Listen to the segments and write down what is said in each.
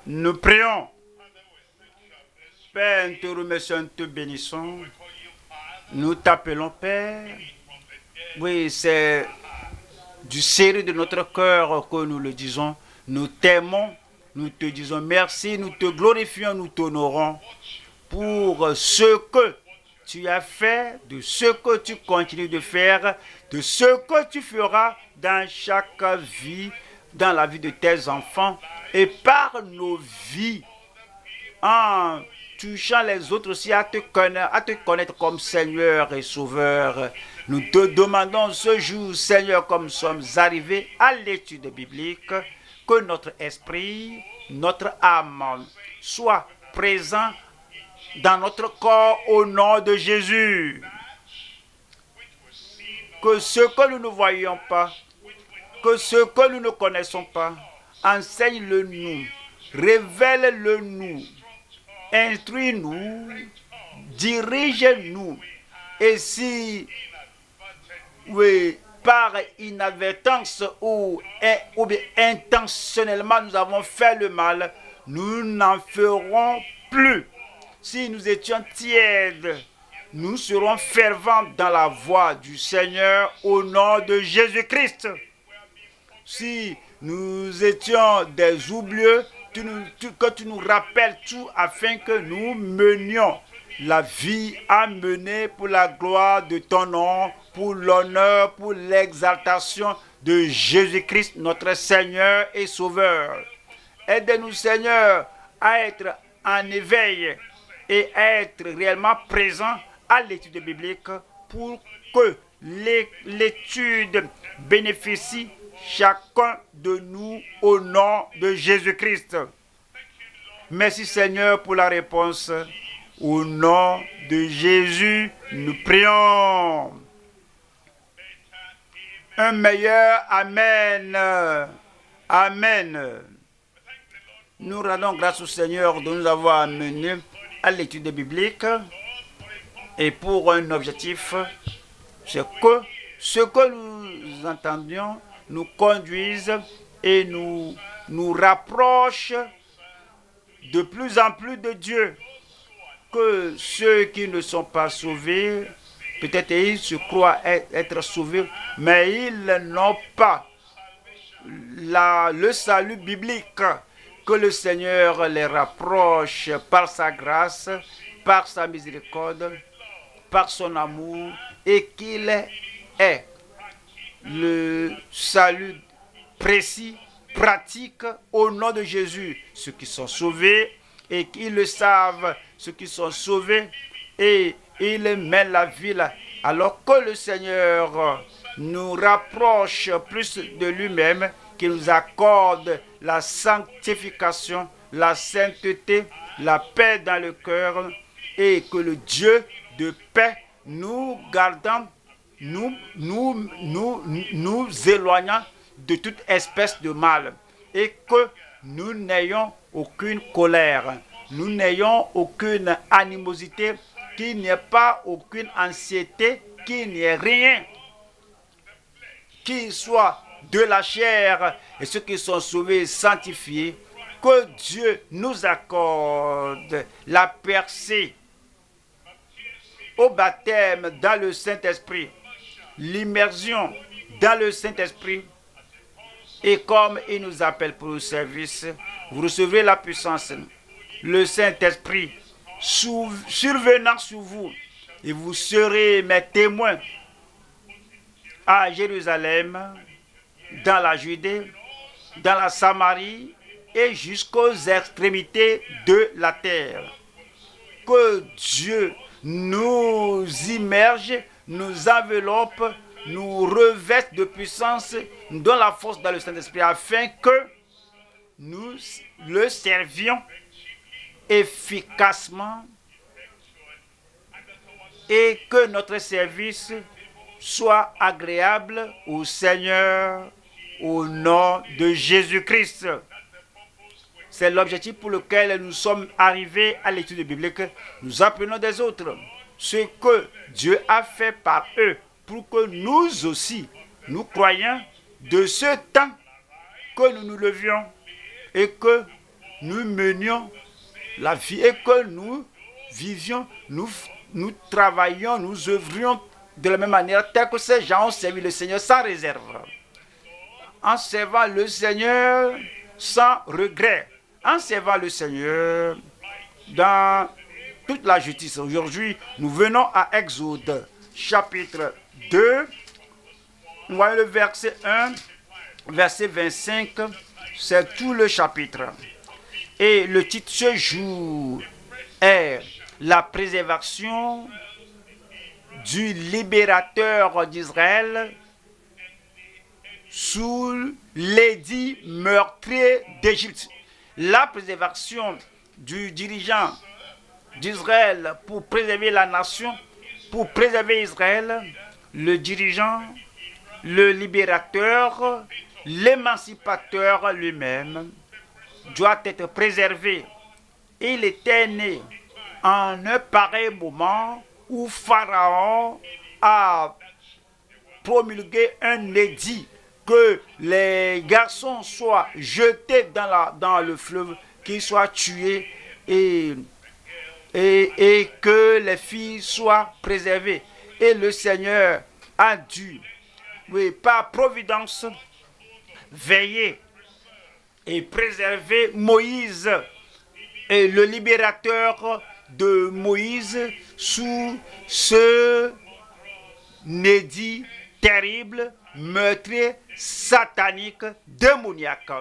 Nous prions. Père, nous te remercions, nous te bénissons. Nous t'appelons Père. Oui, c'est du sérieux de notre cœur que nous le disons. Nous t'aimons, nous te disons merci, nous te glorifions, nous t'honorons pour ce que tu as fait, de ce que tu continues de faire, de ce que tu feras dans chaque vie, dans la vie de tes enfants et par nos vies, en touchant les autres aussi à te connaître comme Seigneur et Sauveur. Nous te demandons ce jour, Seigneur, comme nous sommes arrivés à l'étude biblique, que notre esprit, notre âme soit présent dans notre corps au nom de Jésus. Que ce que nous ne voyons pas, que ce que nous ne connaissons pas, enseigne-le nous, révèle-le nous, instruis-nous, dirige-nous. Et si, oui, par inadvertance ou bien intentionnellement nous avons fait le mal, nous n'en ferons plus. Si nous étions tièdes, nous serons fervents dans la voie du Seigneur au nom de Jésus-Christ. Si nous étions des oublieux, que tu nous rappelles tout afin que nous menions la vie à mener pour la gloire de ton nom, pour l'honneur, pour l'exaltation de Jésus-Christ, notre Seigneur et Sauveur. Aide-nous, Seigneur, à être en éveil et à être réellement présent à l'étude biblique pour que l'étude bénéficie chacun de nous au nom de Jésus-Christ. Merci Seigneur pour la réponse. Au nom de Jésus, nous prions. Un meilleur Amen. Amen. Nous rendons grâce au Seigneur de nous avoir amenés à l'étude biblique et pour un objectif, c'est que ce que nous entendions nous conduise et nous rapproche de plus en plus de Dieu. Que ceux qui ne sont pas sauvés, peut-être ils se croient être sauvés, mais ils n'ont pas le salut biblique. Que le Seigneur les rapproche par sa grâce, par sa miséricorde, par son amour, et qu'il ait le salut précis, pratique, au nom de Jésus. Ceux qui sont sauvés et qu'ils le savent, ceux qui sont sauvés et ils mènent la vie là. Alors que le Seigneur nous rapproche plus de lui-même, qu'il nous accorde la sanctification, la sainteté, la paix dans le cœur, et que le Dieu de paix nous gardant, nous éloignant de toute espèce de mal, et que nous n'ayons aucune colère, nous n'ayons aucune animosité, qu'il n'y ait pas aucune anxiété, qu'il n'y ait rien qui soit de la chair, et ceux qui sont sauvés, sanctifiés, que Dieu nous accorde la percée au baptême dans le Saint-Esprit, l'immersion dans le Saint-Esprit, et comme il nous appelle pour le service, vous recevrez la puissance, le Saint-Esprit survenant sur vous, et vous serez mes témoins à Jérusalem, dans la Judée, dans la Samarie et jusqu'aux extrémités de la terre. Que Dieu nous immerge, nous enveloppe, nous revête de puissance, nous donne la force dans le Saint-Esprit afin que nous le servions efficacement et que notre service soit agréable au Seigneur au nom de Jésus-Christ. C'est l'objectif pour lequel nous sommes arrivés à l'étude biblique. Nous apprenons des autres ce que Dieu a fait par eux pour que nous aussi, nous croyons de ce temps que nous nous levions et que nous menions la vie et que nous vivions, nous travaillions, nous œuvrions de la même manière, tel que ces gens ont servi le Seigneur sans réserve. En servant le Seigneur sans regret. En servant le Seigneur dans toute la justice. Aujourd'hui, nous venons à Exode, chapitre 2. Nous voyons le verset 1, verset 25. C'est tout le chapitre. Et le titre ce jour est la préservation du libérateur d'Israël sous l'édit meurtrier d'Égypte. La préservation du dirigeant d'Israël pour préserver la nation, pour préserver Israël, le dirigeant, le libérateur, l'émancipateur lui-même doit être préservé. Il était né en un pareil moment où Pharaon a promulgué un édit que les garçons soient jetés dans le fleuve, qu'ils soient tués et que les filles soient préservées. Et le Seigneur a dû, oui, par providence, veiller et préserver Moïse et le libérateur de Moïse sous ce édit terrible, meurtrier, satanique, démoniaque.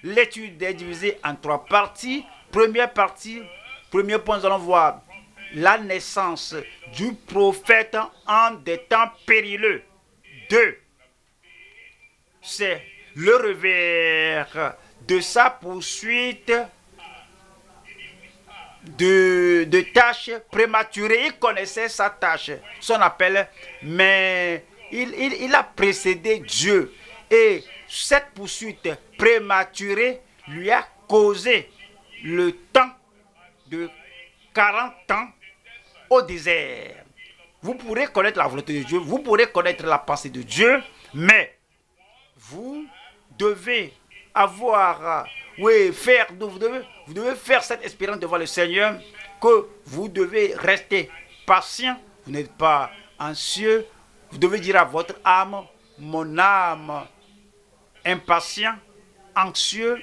L'étude est divisée en 3 parties. Première partie, premier point, nous allons voir la naissance du prophète en des temps périlleux. 2, c'est le revers de sa poursuite de tâches prématurées. Il connaissait sa tâche, son appel, mais il a précédé Dieu. Et cette poursuite prématurée lui a causé le temps de 40 ans au désert. Vous pourrez connaître la volonté de Dieu, vous pourrez connaître la pensée de Dieu, mais vous devez avoir, vous devez faire cette expérience devant le Seigneur, que vous devez rester patient, vous n'êtes pas anxieux, vous devez dire à votre âme, mon âme impatient, anxieux,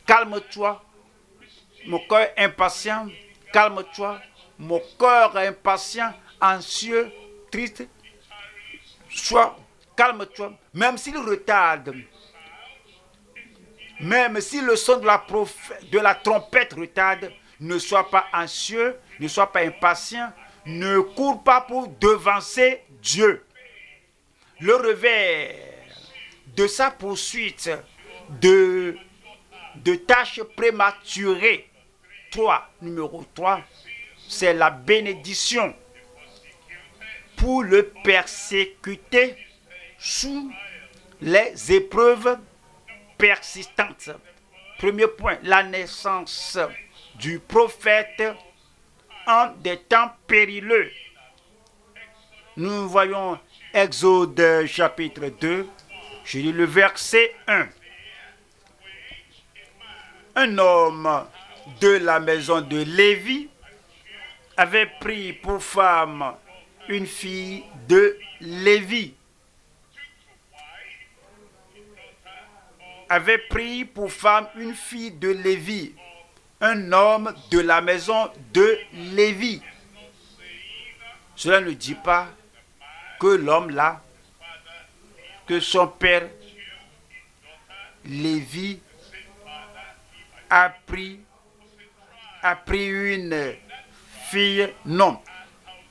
calme-toi, mon cœur impatient, calme-toi, mon cœur impatient, anxieux, triste, sois, calme-toi, même s'il retarde, même si le son de la trompette retarde, ne sois pas anxieux, ne sois pas impatient, ne cours pas pour devancer Dieu. Le revers de sa poursuite de tâches prématurées, numéro 3, c'est la bénédiction pour le persécuter sous les épreuves persistantes. Premier point, la naissance du prophète en des temps périlleux. Nous voyons Exode chapitre 2, je lis le verset 1. Un homme de la maison de Lévi avait pris pour femme une fille de Lévi. Avait pris pour femme une fille de Lévi, un homme de la maison de Lévi. Cela ne dit pas que l'homme là, que son père Lévi a pris une fille. Non.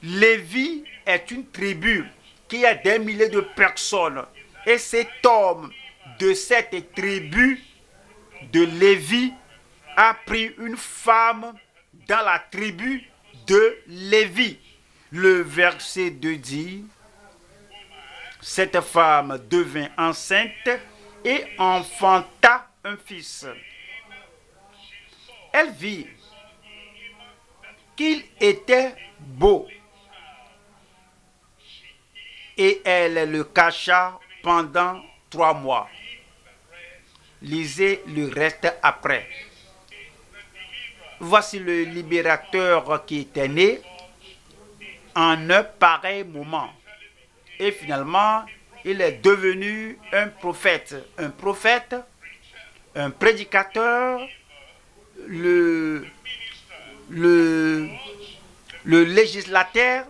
Lévi est une tribu qui a des milliers de personnes. Et cet homme de cette tribu de Lévi a pris une femme dans la tribu de Lévi. Le verset 2 dit, cette femme devint enceinte et enfanta un fils. Elle vit qu'il était beau et elle le cacha pendant 3 mois. Lisez le reste après. Voici le libérateur qui était né en un pareil moment. Et finalement, il est devenu un prophète, un prédicateur, le législateur,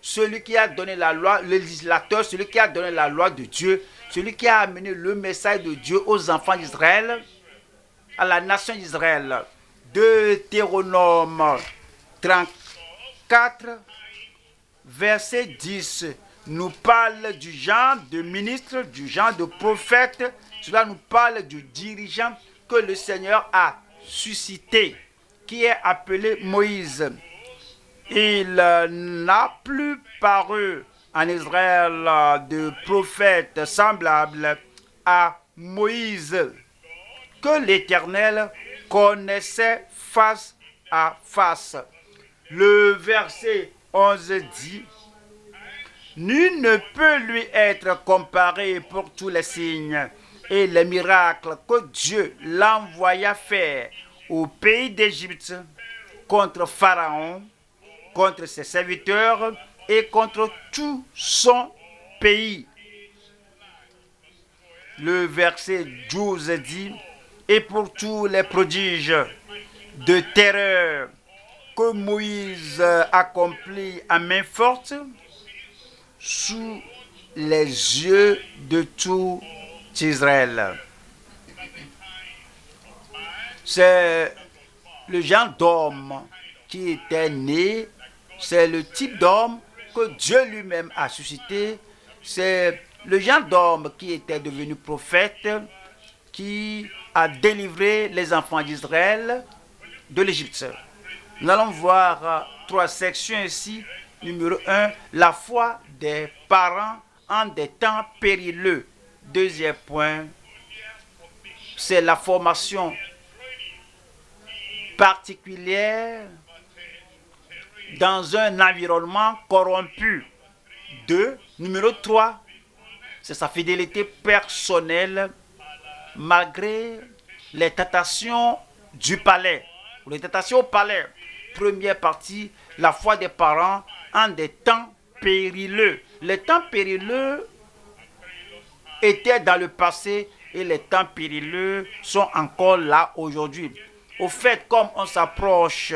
celui qui a donné la loi, le législateur, celui qui a donné la loi de Dieu, celui qui a amené le message de Dieu aux enfants d'Israël, à la nation d'Israël. Deutéronome 34, verset 10, nous parle du genre de ministre, du genre de prophète. Cela nous parle du dirigeant que le Seigneur a suscité, qui est appelé Moïse. Il n'a plus paru en Israël de prophète semblable à Moïse, que l'Éternel connaissait face à face. Le verset 11 dit: nul ne peut lui être comparé pour tous les signes et les miracles que Dieu l'envoya faire au pays d'Égypte contre Pharaon, contre ses serviteurs et contre tout son pays. Le verset 12 dit: et pour tous les prodiges de terreur que Moïse accomplit à main forte sous les yeux de tout Israël. C'est le genre d'homme qui était né, c'est le type d'homme que Dieu lui-même a suscité, c'est le genre d'homme qui était devenu prophète, qui a délivré les enfants d'Israël de l'Égypte. Nous allons voir trois sections ici. Numéro 1, la foi des parents en des temps périlleux. Deuxième point, c'est la formation particulière dans un environnement corrompu. 2, numéro 3, c'est sa fidélité personnelle malgré les tentations du palais, les tentations au palais. Première partie, la foi des parents en des temps périlleux. Les temps périlleux étaient dans le passé et les temps périlleux sont encore là aujourd'hui. Au fait, comme on s'approche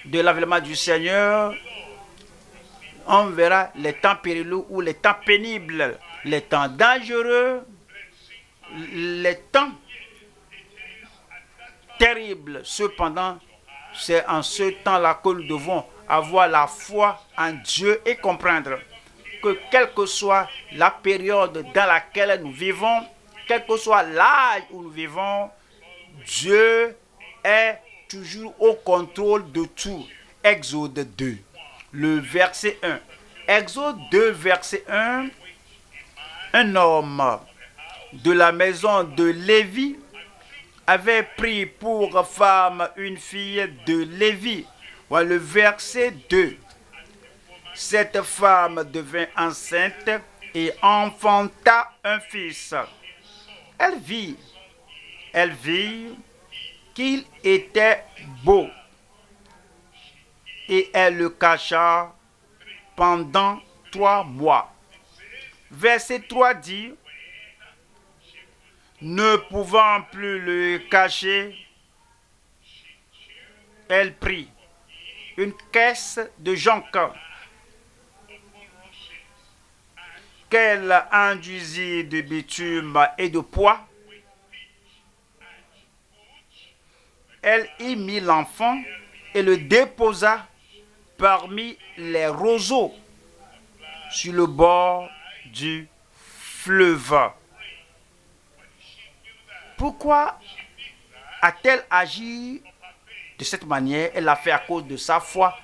de l'avènement du Seigneur, on verra les temps périlleux ou les temps pénibles, les temps dangereux, les temps terribles. Cependant, c'est en ce temps-là que nous devons avoir la foi en Dieu et comprendre que quelle que soit la période dans laquelle nous vivons, quel que soit l'âge où nous vivons, Dieu est toujours au contrôle de tout. Exode 2, le verset 1. Exode 2, verset 1. Un homme de la maison de Lévi avait pris pour femme une fille de Lévi. Voilà le verset 2. Cette femme devint enceinte et enfanta un fils. Elle vit qu'il était beau et elle le cacha pendant 3 mois. Verset 3 dit: ne pouvant plus le cacher, elle prit une caisse de jonc qu'elle enduisit de bitume et de pois. Elle y mit l'enfant et le déposa parmi les roseaux sur le bord du fleuve. Pourquoi a-t-elle agi de cette manière? Elle l'a fait à cause de sa foi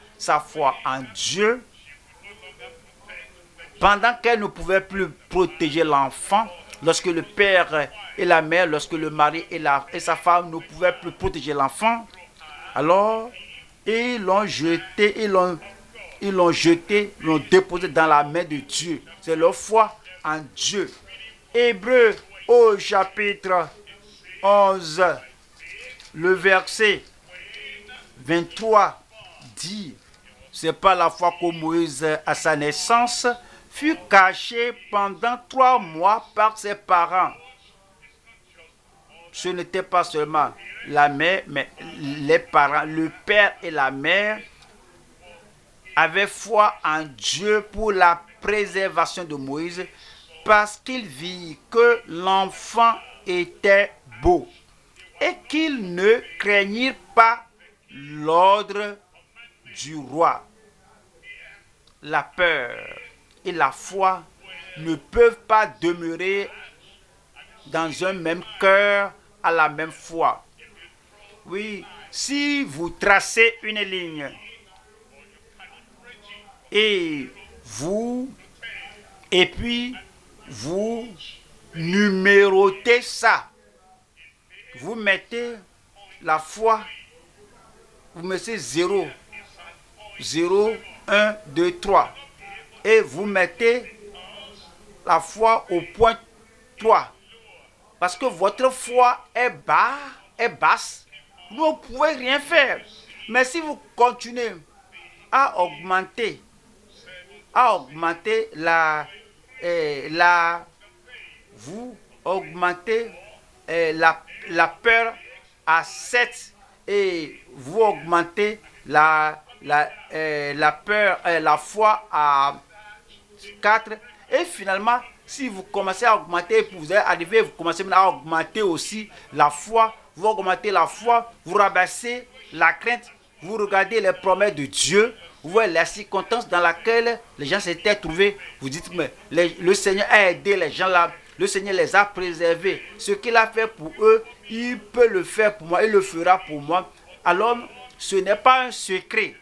en Dieu. Pendant qu'elle ne pouvait plus protéger l'enfant, lorsque le père et la mère, lorsque le mari et sa femme ne pouvaient plus protéger l'enfant, alors ils l'ont déposé dans la main de Dieu. C'est leur foi en Dieu. Hébreux au chapitre 11, le verset 23 dit, c'est pas la fois que Moïse, à sa naissance, fut caché pendant 3 mois par ses parents. Ce n'était pas seulement la mère, mais les parents, le père et la mère avaient foi en Dieu pour la préservation de Moïse parce qu'ils virent que l'enfant était beau et qu'ils ne craignirent pas l'ordre du roi. La peur et la foi ne peuvent pas demeurer dans un même cœur à la même fois. Oui, si vous tracez une ligne et puis vous numérotez ça, vous mettez la foi, vous mettez 0, 0, 1, 2, 3 et vous mettez la foi au point 3 parce que votre foi est basse, vous ne pouvez rien faire. Mais si vous continuez à augmenter vous augmentez la peur à 7 et vous augmentez la foi à 4 et finalement si vous commencez à augmenter, vous arrivez, vous commencez à augmenter aussi la foi, vous augmentez la foi, vous rabaissez la crainte, vous regardez les promesses de Dieu, vous voyez la circonstance dans laquelle les gens s'étaient trouvés, vous dites, mais le Seigneur a aidé les gens là, le Seigneur les a préservés, ce qu'il a fait pour eux, il peut le faire pour moi, il le fera pour moi. Alors, ce n'est pas un secret,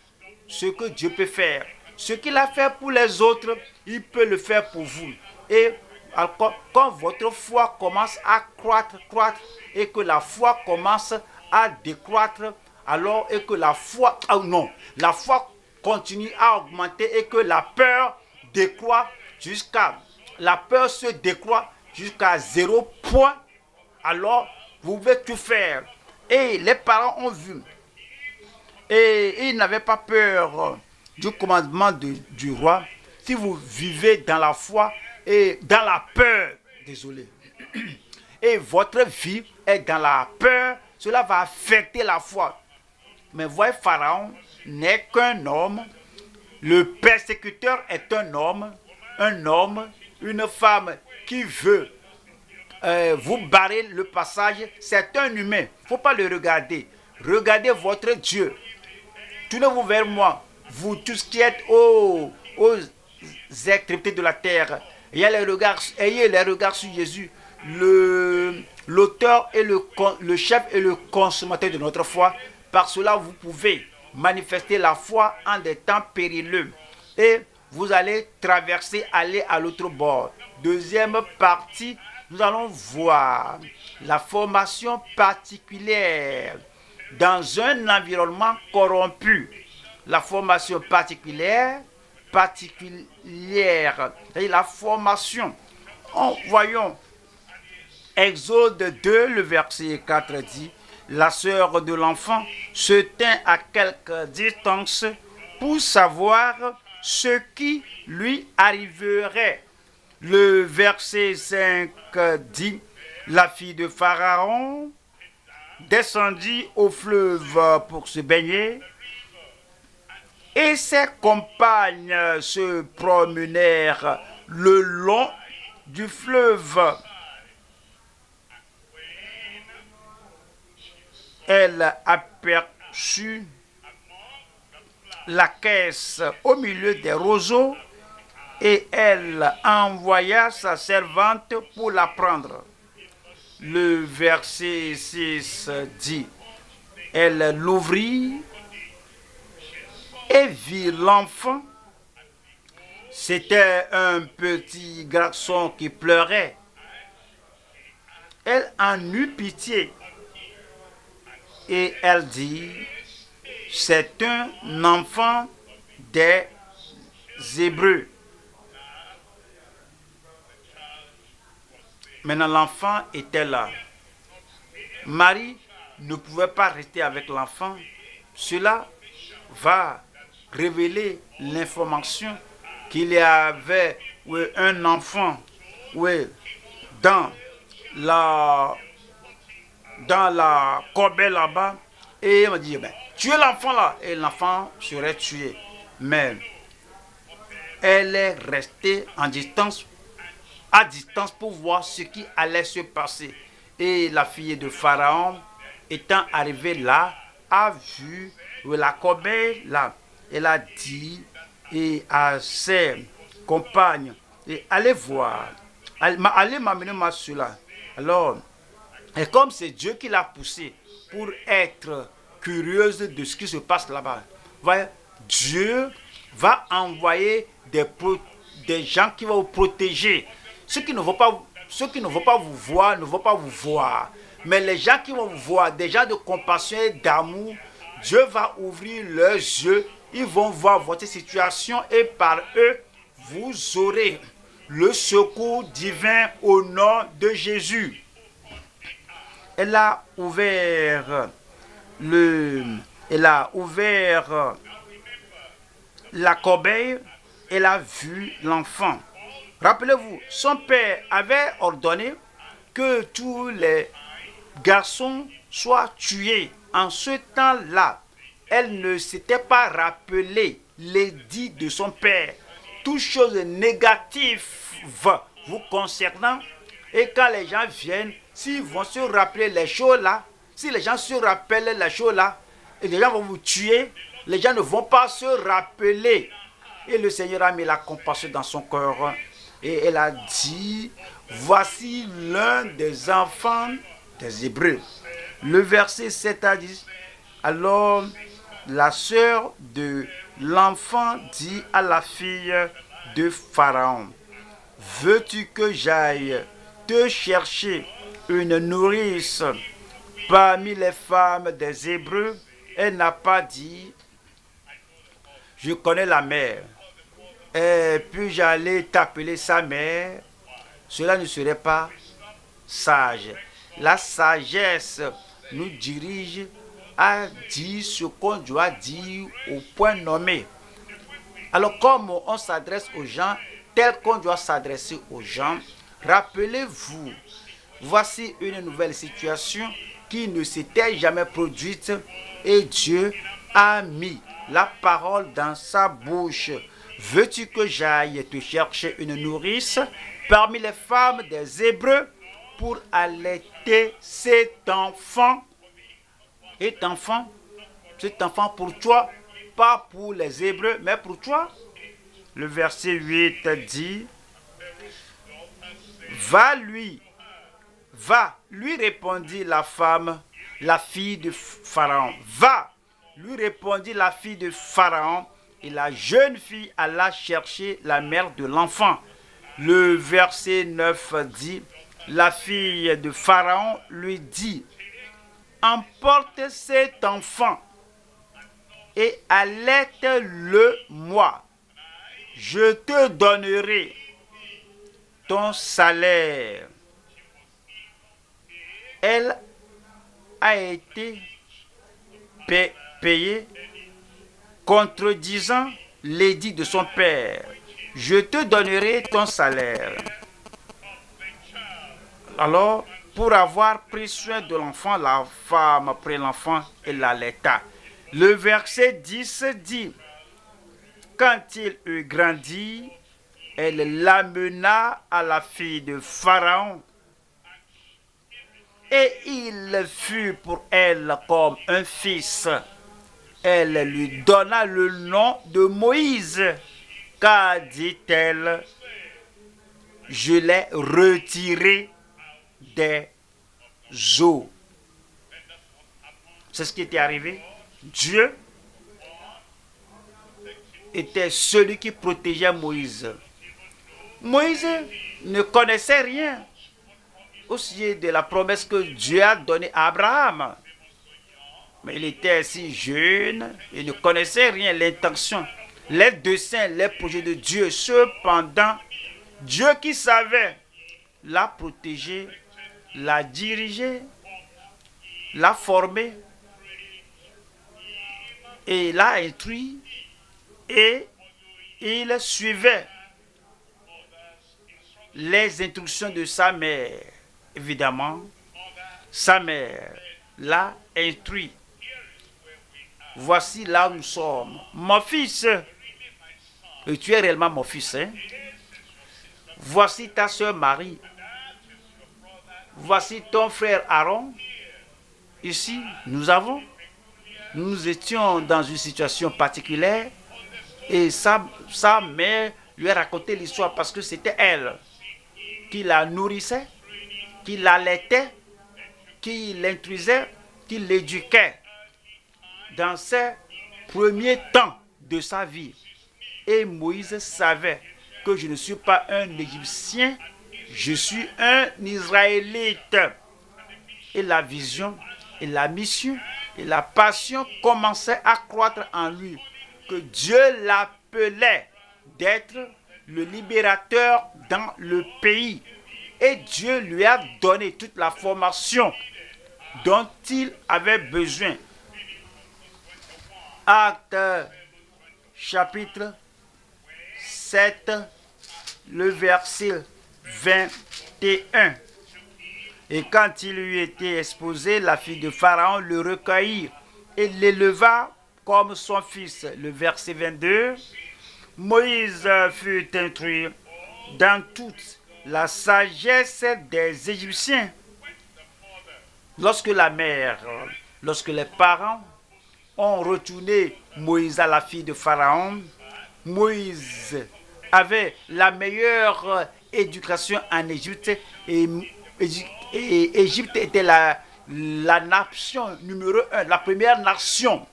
ce que Dieu peut faire. Ce qu'il a fait pour les autres, il peut le faire pour vous. Et quand votre foi commence à croître et que la foi commence à décroître, alors et que la foi continue à augmenter et que la peur décroît se décroît jusqu'à 0 point, alors vous pouvez tout faire. Et les parents ont vu et ils n'avaient pas peur du commandement du roi. Si vous vivez dans la foi et dans la peur, et votre vie est dans la peur, cela va affecter la foi. Mais voyez, Pharaon n'est qu'un homme, le persécuteur est un homme, une femme qui veut vous barrer le passage, c'est un humain. Il ne faut pas le regarder. Regardez votre Dieu. Tournez-vous vers moi, vous tous qui êtes aux extrémités de la terre. Ayez les regards sur Jésus, l'auteur et le chef et le consommateur de notre foi. Par cela, vous pouvez manifester la foi en des temps périlleux. Et vous allez traverser, aller à l'autre bord. Deuxième partie, nous allons voir la formation particulière dans un environnement corrompu. La formation particulière, c'est la formation. Voyons, Exode 2, le verset 4 dit, la sœur de l'enfant se tint à quelque distance pour savoir ce qui lui arriverait. Le verset 5 dit, la fille de Pharaon descendit au fleuve pour se baigner et ses compagnes se promenèrent le long du fleuve. Elle aperçut la caisse au milieu des roseaux et elle envoya sa servante pour la prendre. Le verset 6 dit, elle l'ouvrit et vit l'enfant. C'était un petit garçon qui pleurait. Elle en eut pitié et elle dit, c'est un enfant des Hébreux. Maintenant, l'enfant était là. Marie ne pouvait pas rester avec l'enfant. cela va révéler l'information qu'il y avait un enfant dans la corbeille là-bas. Et il m'a dit, ben, tuez l'enfant là. Et l'enfant serait tué. Mais elle est restée à distance pour voir ce qui allait se passer. Et la fille de Pharaon, étant arrivée là, a vu la corbeille là. Elle a dit à ses compagnes, allez voir, allez m'amener ma soeur là. Alors, et comme c'est Dieu qui l'a poussée pour être curieuse de ce qui se passe là-bas, Dieu va envoyer des gens qui vont vous protéger. Ceux qui ne vont pas vous voir ne vont pas vous voir. Mais les gens qui vont vous voir, des gens de compassion et d'amour, Dieu va ouvrir leurs yeux. Ils vont voir votre situation et par eux, vous aurez le secours divin au nom de Jésus. Elle a ouvert la corbeille, elle a vu l'enfant. Rappelez-vous, son père avait ordonné que tous les garçons soient tués. En ce temps-là, elle ne s'était pas rappelé l'édit de son père. Toutes choses négatives vous concernant. Et quand les gens viennent, s'ils vont se rappeler les choses là, si les gens se rappellent les choses là, et les gens vont vous tuer, les gens ne vont pas se rappeler. Et le Seigneur a mis la compassion dans son cœur. Et elle a dit, voici l'un des enfants des Hébreux. Le verset 7 a dit, alors la sœur de l'enfant dit à la fille de Pharaon, veux-tu que j'aille te chercher une nourrice parmi les femmes des Hébreux? Elle n'a pas dit, je connais la mère. Et puis j'allais t'appeler sa mère. Cela ne serait pas sage. La sagesse nous dirige à dire ce qu'on doit dire au point nommé. Alors comme on s'adresse aux gens, tel qu'on doit s'adresser aux gens, rappelez-vous, voici une nouvelle situation qui ne s'était jamais produite et Dieu a mis la parole dans sa bouche. Veux-tu que j'aille te chercher une nourrice parmi les femmes des Hébreux pour allaiter cet enfant? Cet enfant pour toi, pas pour les Hébreux, mais pour toi. Le verset 8 dit, va, lui répondit la femme, la fille de Pharaon. Va, lui répondit la fille de Pharaon, et la jeune fille alla chercher la mère de l'enfant. Le verset 9 dit, la fille de Pharaon lui dit, emporte cet enfant et allaite-le moi. Je te donnerai ton salaire. Elle a été payée contredisant l'édit de son père. Je te donnerai ton salaire. Alors, pour avoir pris soin de l'enfant, la femme prit l'enfant et l'allaita. Le verset 10 dit, quand il eut grandi, elle l'amena à la fille de Pharaon. Et il fut pour elle comme un fils. Elle lui donna le nom de Moïse, car, dit-elle, je l'ai retiré des eaux. C'est ce qui était arrivé. Dieu était celui qui protégeait Moïse. Moïse ne connaissait rien au sujet de la promesse que Dieu a donnée à Abraham. Mais il était si jeune, il ne connaissait rien, l'intention, les desseins, les projets de Dieu. Cependant, Dieu qui savait l'a protégé, l'a dirigé, l'a formé. et l'a instruit et il suivait les instructions de sa mère. Évidemment, sa mère l'a instruit. Voici là où nous sommes. Mon fils, et tu es réellement mon fils, hein? Voici ta soeur Marie. Voici ton frère Aaron. Ici, nous étions dans une situation particulière et sa mère lui a raconté l'histoire parce que c'était elle qui la nourrissait, qui l'allaitait, qui l'instruisait, qui l'éduquait dans ses premiers temps de sa vie. Et Moïse savait que je ne suis pas un Égyptien, je suis un Israélite. Et la vision, et la mission, et la passion commençaient à croître en lui, que Dieu l'appelait d'être le libérateur dans le pays. Et Dieu lui a donné toute la formation dont il avait besoin. Acte chapitre 7, le verset 21. Et quand il lui était exposé, la fille de Pharaon le recueillit et l'éleva comme son fils. Le verset 22. Moïse fut instruit dans toute la sagesse des Égyptiens. Lorsque la mère, lorsque les parents ont retourné Moïse à la fille de Pharaon, Moïse avait la meilleure éducation en Égypte et Égypte était la nation numéro 1, la première nation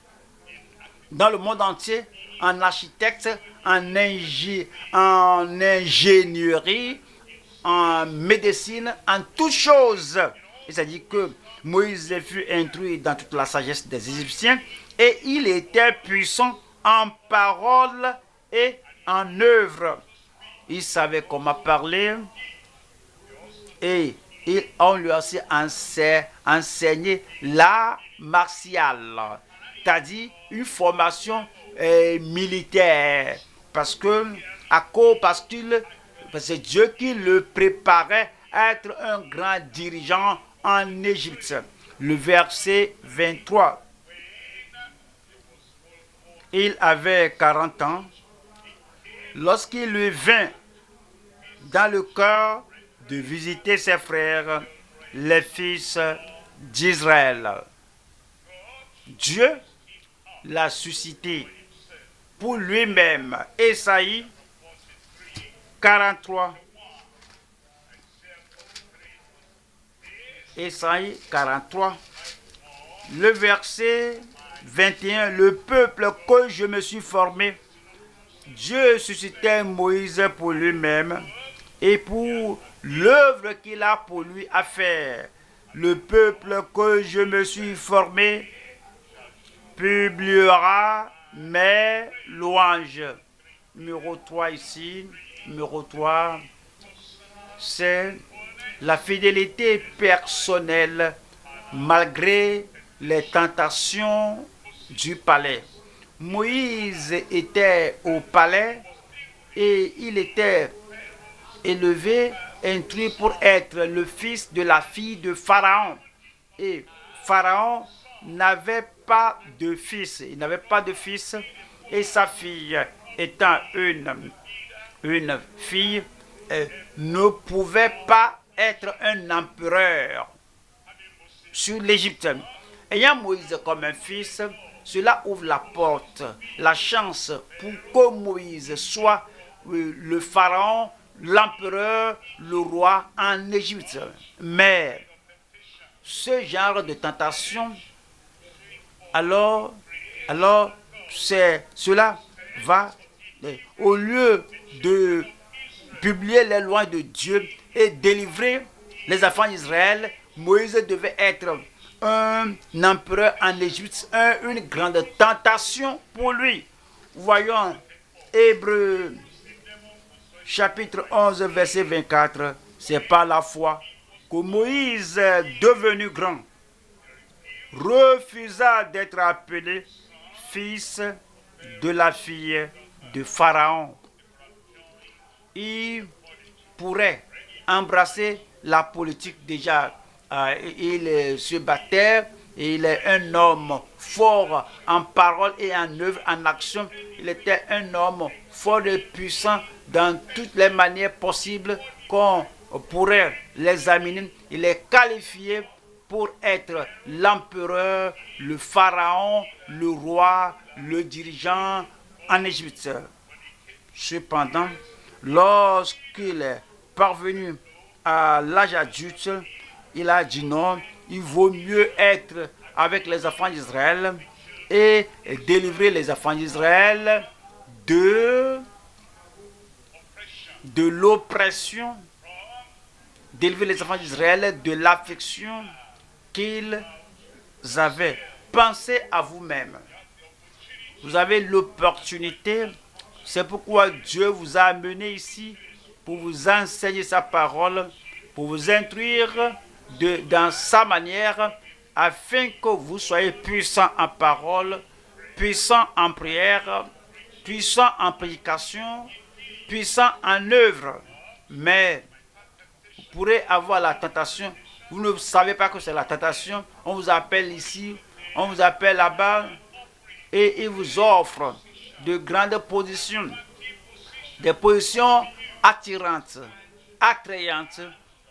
dans le monde entier en architecte, en ingénierie, en médecine, en toutes choses. C'est-à-dire que Moïse fut instruit dans toute la sagesse des Égyptiens et il était puissant en parole et en œuvre. Il savait comment parler et on lui a aussi enseigné l'art martial, c'est-à-dire une formation militaire, parce que c'est Dieu qui le préparait à être un grand dirigeant en Égypte. Le verset 23. Il avait 40 ans lorsqu'il lui vint dans le cœur de visiter ses frères, les fils d'Israël. Dieu l'a suscité pour lui-même. Ésaïe 43. Ésaïe 43, le verset 21. Le peuple que je me suis formé, Dieu suscitait Moïse pour lui-même et pour l'œuvre qu'il a pour lui à faire. Le peuple que je me suis formé publiera mes louanges. Numéro 3 ici, numéro 3, c'est la fidélité personnelle malgré les tentations du palais. Moïse était au palais et il était élevé, instruit pour être le fils de la fille de Pharaon. Et Pharaon n'avait pas de fils. Il n'avait pas de fils et sa fille, étant une fille, ne pouvait pas être un empereur sur l'Égypte. Ayant Moïse comme un fils, cela ouvre la porte, la chance pour que Moïse soit le pharaon, l'empereur, le roi en Égypte. Mais ce genre de tentation, alors cela va, au lieu de publier les lois de Dieu et délivrer les enfants d'Israël, Moïse devait être un empereur en Égypte, une grande tentation pour lui. Voyons Hébreux chapitre 11 verset 24. C'est par la foi que Moïse, devenu grand, refusa d'être appelé fils de la fille de Pharaon. Il pourrait embrasser la politique déjà. Il se battait. Il est un homme fort en parole et en œuvre, en action. Il était un homme fort et puissant dans toutes les manières possibles qu'on pourrait l'examiner. Il est qualifié pour être l'empereur, le pharaon, le roi, le dirigeant en Égypte. Cependant, lorsqu'il est parvenu à l'âge adulte, il a dit non, il vaut mieux être avec les enfants d'Israël et délivrer les enfants d'Israël de l'oppression, délivrer les enfants d'Israël de l'affection qu'ils avaient. Pensez à vous-même. Vous avez l'opportunité, c'est pourquoi Dieu vous a amené ici pour vous enseigner sa parole, pour vous instruire dans sa manière, afin que vous soyez puissants en parole, puissants en prière, puissants en prédication, puissants en œuvre. Mais vous pourrez avoir la tentation, vous ne savez pas que c'est la tentation, on vous appelle ici, on vous appelle là-bas, et il vous offre de grandes positions, des positions attirantes, attrayantes,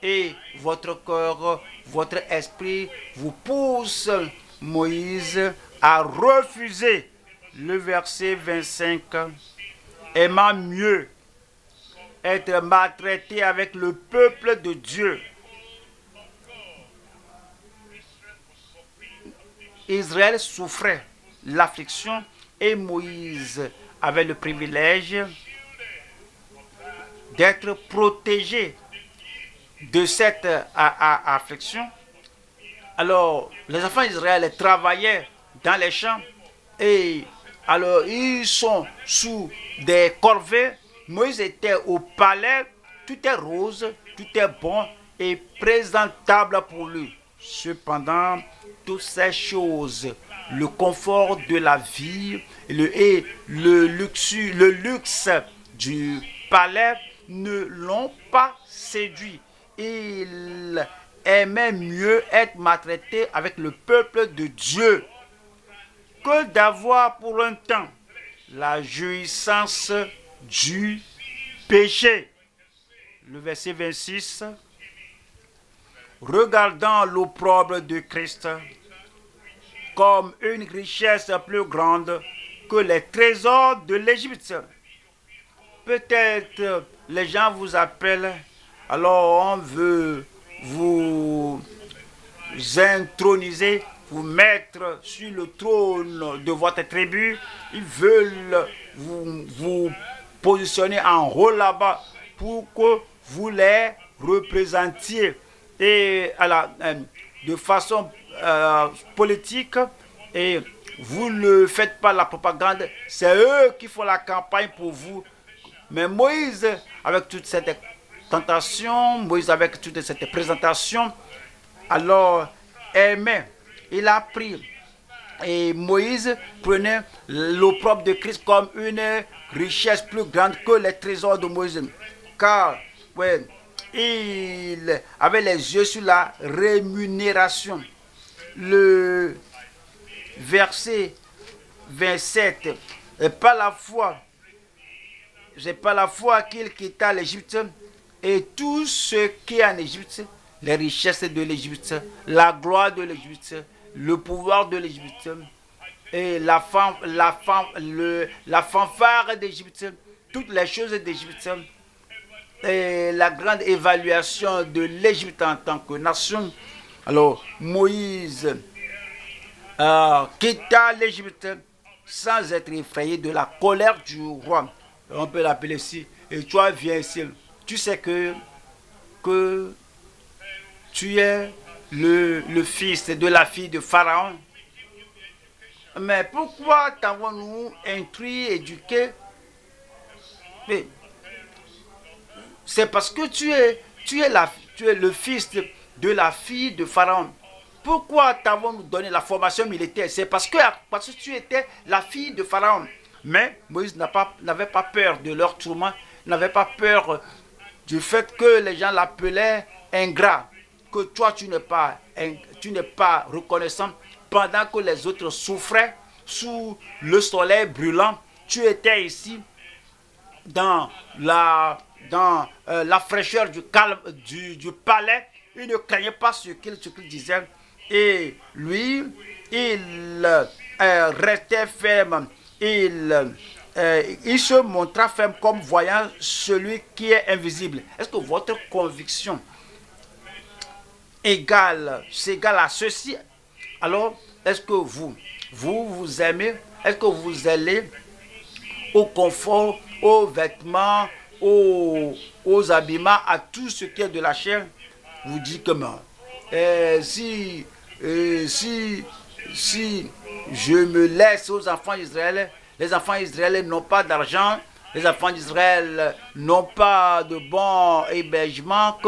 et votre cœur, votre esprit vous pousse, Moïse, à refuser le verset 25, aimant mieux être maltraité avec le peuple de Dieu. Israël souffrait l'affliction et Moïse avait le privilège d'être protégé de cette affliction. Alors, les enfants d'Israël travaillaient dans les champs et alors ils sont sous des corvées. Moïse était au palais, tout est rose, tout est bon et présentable pour lui. Cependant, toutes ces choses, le confort de la vie et le luxe du palais ne l'ont pas séduit. Il aimait mieux être maltraité avec le peuple de Dieu que d'avoir pour un temps la jouissance du péché. Le verset 26, regardant l'opprobre de Christ comme une richesse plus grande que les trésors de l'Égypte. Peut-être les gens vous appellent, alors on veut vous introniser, vous mettre sur le trône de votre tribu. Ils veulent vous positionner en haut là-bas pour que vous les représentiez. Et de façon politique, et vous ne faites pas la propagande, c'est eux qui font la campagne pour vous. Mais Moïse, avec toute cette tentation, Moïse avec toute cette présentation, alors aimait, il a pris. Et Moïse prenait l'opprobre de Christ comme une richesse plus grande que les trésors de Moïse. Car, ouais, il avait les yeux sur la rémunération. Le verset 27, et par la foi, c'est par la foi qu'il quitta l'Égypte et tout ce qui est en Égypte, les richesses de l'Égypte, la gloire de l'Égypte, le pouvoir de l'Égypte et la fanfare d'Égypte, toutes les choses d'Égypte et la grande évaluation de l'Égypte en tant que nation. Alors Moïse quitta l'Égypte sans être effrayé de la colère du roi. On peut l'appeler ici. Et toi viens ici. Tu sais que tu es le fils de la fille de Pharaon. Mais pourquoi t'avons-nous instruit, éduqué? Mais c'est parce que tu es le fils de la fille de Pharaon. Pourquoi t'avons donné la formation militaire? C'est parce que tu étais la fille de Pharaon. Mais Moïse n'avait pas peur de leur tourment, n'avait pas peur du fait que les gens l'appelaient ingrat, que toi tu n'es pas reconnaissant. Pendant que les autres souffraient sous le soleil brûlant, tu étais ici dans la fraîcheur du calme du palais. Il ne craignait pas ce qu'il disait. Et lui, il restait ferme. Il se montra ferme comme voyant celui qui est invisible. Est-ce que votre conviction s'égale à ceci? Alors, est-ce que vous aimez? Est-ce que vous allez au confort, aux vêtements, aux habillements, à tout ce qui est de la chair? Vous dites comment? Si je me laisse aux enfants d'Israël, les enfants d'Israël n'ont pas d'argent, les enfants d'Israël n'ont pas de bon hébergement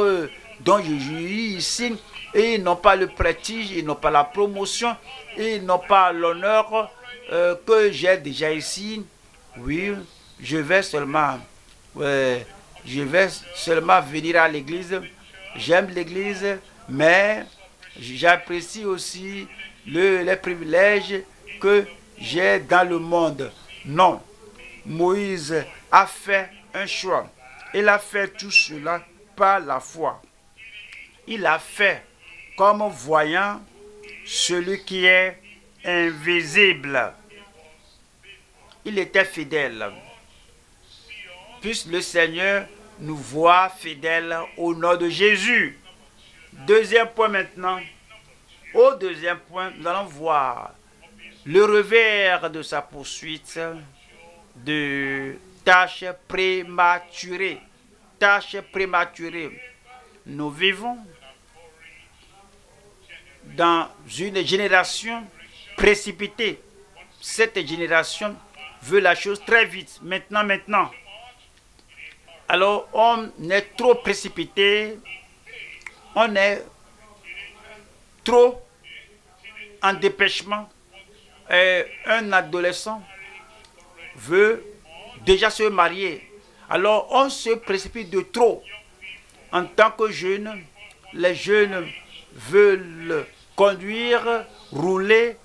dont je jouis ici, et ils n'ont pas le prestige, ils n'ont pas la promotion, ils n'ont pas l'honneur que j'ai déjà ici. Oui, je vais seulement venir à l'église. J'aime l'église, mais j'apprécie aussi les privilèges que j'ai dans le monde. Non, Moïse a fait un choix. Il a fait tout cela par la foi. Il a fait comme voyant celui qui est invisible. Il était fidèle. Puisse le Seigneur nous voir fidèles au nom de Jésus. Deuxième point maintenant. Au deuxième point, nous allons voir le revers de sa poursuite de tâches prématurées. Tâches prématurées. Nous vivons dans une génération précipitée. Cette génération veut la chose très vite, maintenant. Alors, on est trop précipité, on est trop en dépêchement. Un adolescent veut déjà se marier. Alors, on se précipite de trop. En tant que jeune, les jeunes veulent conduire, rouler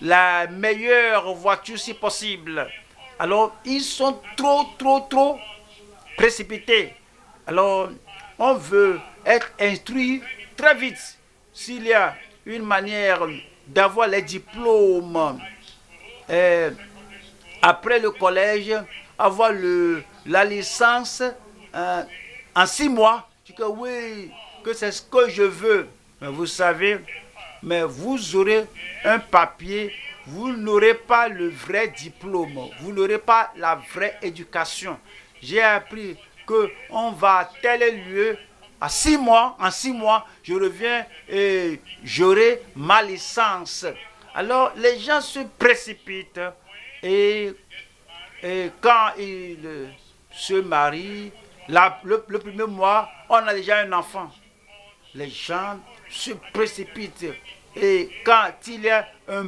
la meilleure voiture si possible. Alors, ils sont trop précipités. Alors, on veut être instruit très vite. S'il y a une manière d'avoir les diplômes après le collège, avoir la licence en 6 mois, je dis que oui, que c'est ce que je veux. Mais vous savez, mais vous aurez un papier, vous n'aurez pas le vrai diplôme, vous n'aurez pas la vraie éducation. J'ai appris qu'on va à tel lieu, en 6 mois, je reviens et j'aurai ma licence. Alors les gens se précipitent et quand ils se marient, le premier mois, on a déjà un enfant. Les gens se précipitent. Et quand il y a un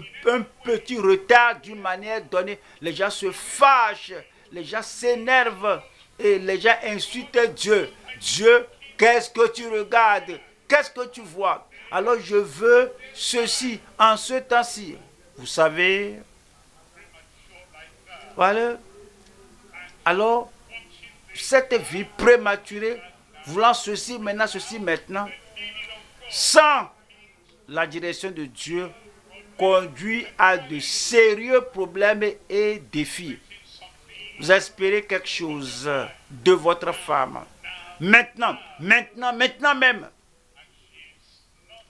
petit retard d'une manière donnée, les gens se fâchent, les gens s'énervent et les gens insultent Dieu. Dieu, qu'est-ce que tu regardes? Qu'est-ce que tu vois? Alors je veux ceci en ce temps-ci. Vous savez, voilà. Alors, cette vie prématurée, voulant ceci maintenant, sans la direction de Dieu, conduit à de sérieux problèmes et défis. Vous espérez quelque chose de votre femme. Maintenant même.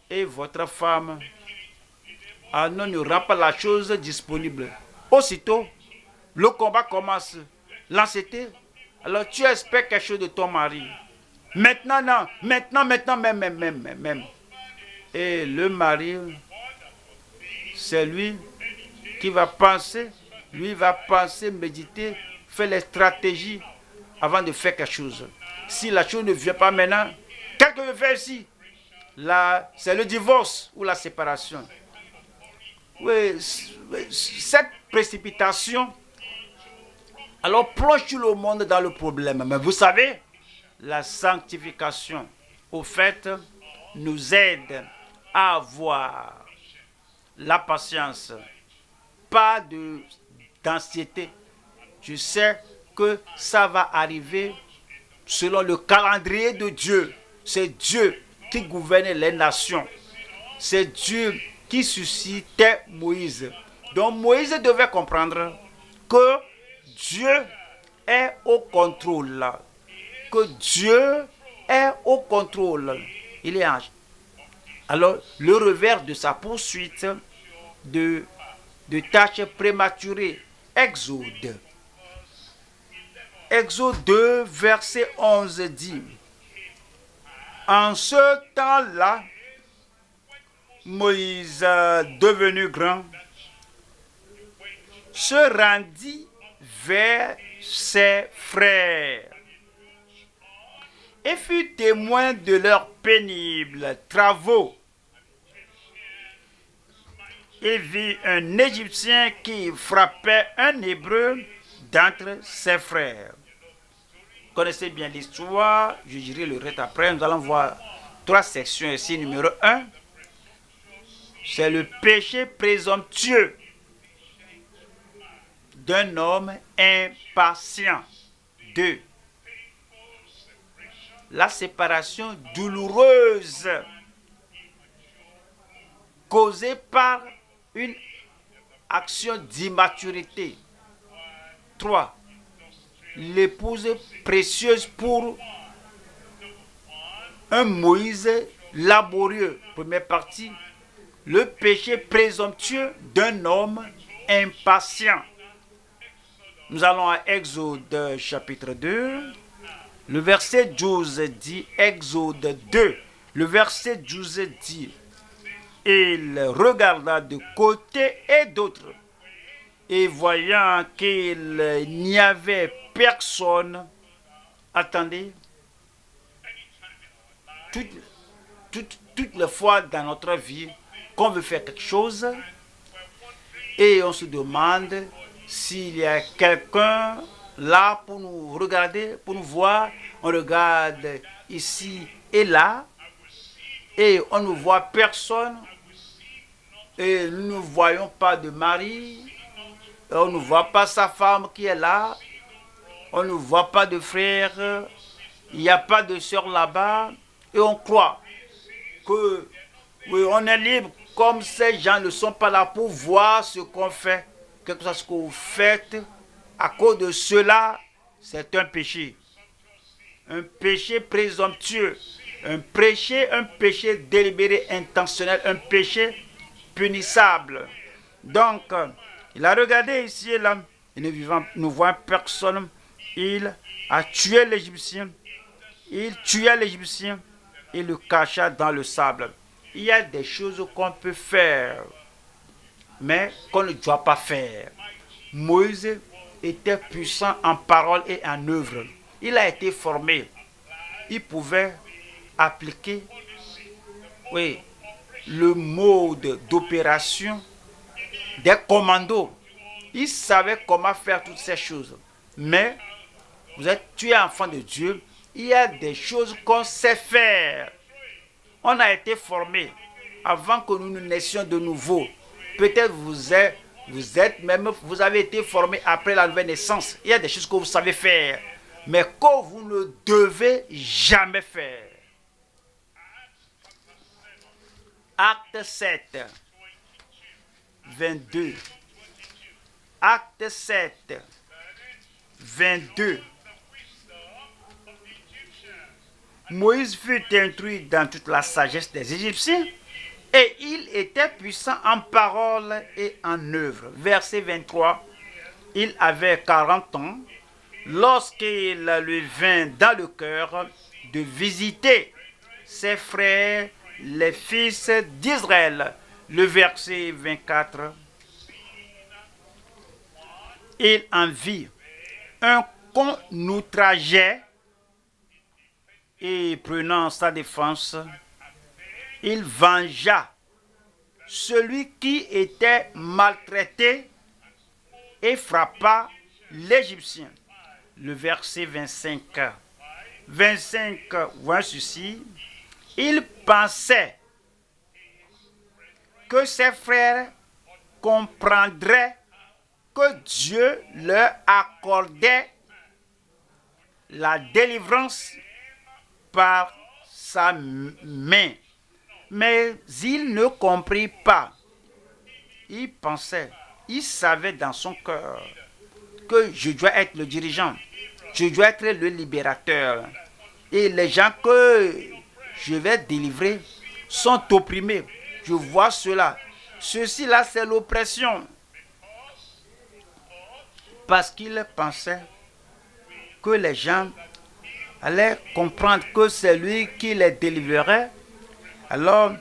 Et votre femme ne rend pas la chose disponible. Aussitôt, le combat commence. L'anxiété. Alors tu espères quelque chose de ton mari. Maintenant même. Et le mari, c'est lui qui va penser, méditer, faire les stratégies avant de faire quelque chose. Si la chose ne vient pas maintenant, qu'est-ce que je fais ici? c'est le divorce ou la séparation. Oui, cette précipitation, alors plonge tout le monde dans le problème. Mais vous savez, la sanctification, au fait, nous aide à avoir la patience, pas d'anxiété. Je sais que ça va arriver selon le calendrier de Dieu. C'est Dieu qui gouverne les nations. C'est Dieu qui suscitait Moïse. Donc Moïse devait comprendre que Dieu est au contrôle. Que Dieu est au contrôle. Il est ange. Alors, le revers de sa poursuite de tâches prématurées. Exode. Exode 2, verset 11 dit: En ce temps-là, Moïse, devenu grand, se rendit vers ses frères et fut témoin de leurs pénibles travaux. Il vit un Égyptien qui frappait un Hébreu d'entre ses frères. Vous connaissez bien l'histoire, je dirai le reste après. Nous allons voir 3 sections ici. Numéro 1, c'est le péché présomptueux d'un homme impatient. 2, la séparation douloureuse causée par une action d'immaturité. 3, l'épouse précieuse pour un Moïse laborieux. Première partie, le péché présomptueux d'un homme impatient. Nous allons à Exode chapitre 2. Le verset 12 dit, Exode 2, le verset 12 dit: Il regarda de côté et d'autre, et voyant qu'il n'y avait personne. Attendez, toutes les fois dans notre vie qu'on veut faire quelque chose et on se demande s'il y a quelqu'un là pour nous regarder, pour nous voir. On regarde ici et là et on ne voit personne, et nous ne voyons pas de mari, on ne voit pas sa femme qui est là, on ne voit pas de frère, il n'y a pas de soeur là-bas, et on croit que oui, on est libre, comme ces gens ne sont pas là pour voir ce qu'on fait, quelque chose que vous faites. À cause de cela, c'est un péché présomptueux, un péché délibéré, intentionnel, un péché punissable. Donc, il a regardé ici et là, il ne voit personne. Il a tué l'Égyptien. Il tua l'Égyptien et le cacha dans le sable. Il y a des choses qu'on peut faire, mais qu'on ne doit pas faire. Moïse était puissant en parole et en œuvre. Il a été formé. Il pouvait appliquer, oui, le mode d'opération des commandos. Il savait comment faire toutes ces choses. Mais tu es enfant de Dieu, il y a des choses qu'on sait faire. On a été formé avant que nous naissions de nouveau. Peut-être vous avez été formé après la nouvelle naissance. Il y a des choses que vous savez faire, mais que vous ne devez jamais faire. Acte 7, 22. Acte 7, 22. Moïse fut instruit dans toute la sagesse des Égyptiens, et il était puissant en parole et en œuvre. Verset 23. Il avait 40 ans lorsqu'il lui vint dans le cœur de visiter ses frères, les fils d'Israël. Le verset 24. Il en vit un qu'on outrageait, et prenant sa défense, il vengea celui qui était maltraité et frappa l'Égyptien. Le verset 25. 25 voit ceci. Il pensait que ses frères comprendraient que Dieu leur accordait la délivrance par sa main. Mais il ne comprit pas. Il pensait, il savait dans son cœur que je dois être le dirigeant, je dois être le libérateur. Et les gens que je vais délivrer sont opprimés. Je vois cela. Ceci-là, c'est l'oppression. Parce qu'il pensait que les gens allaient comprendre que c'est lui qui les délivrerait. Alors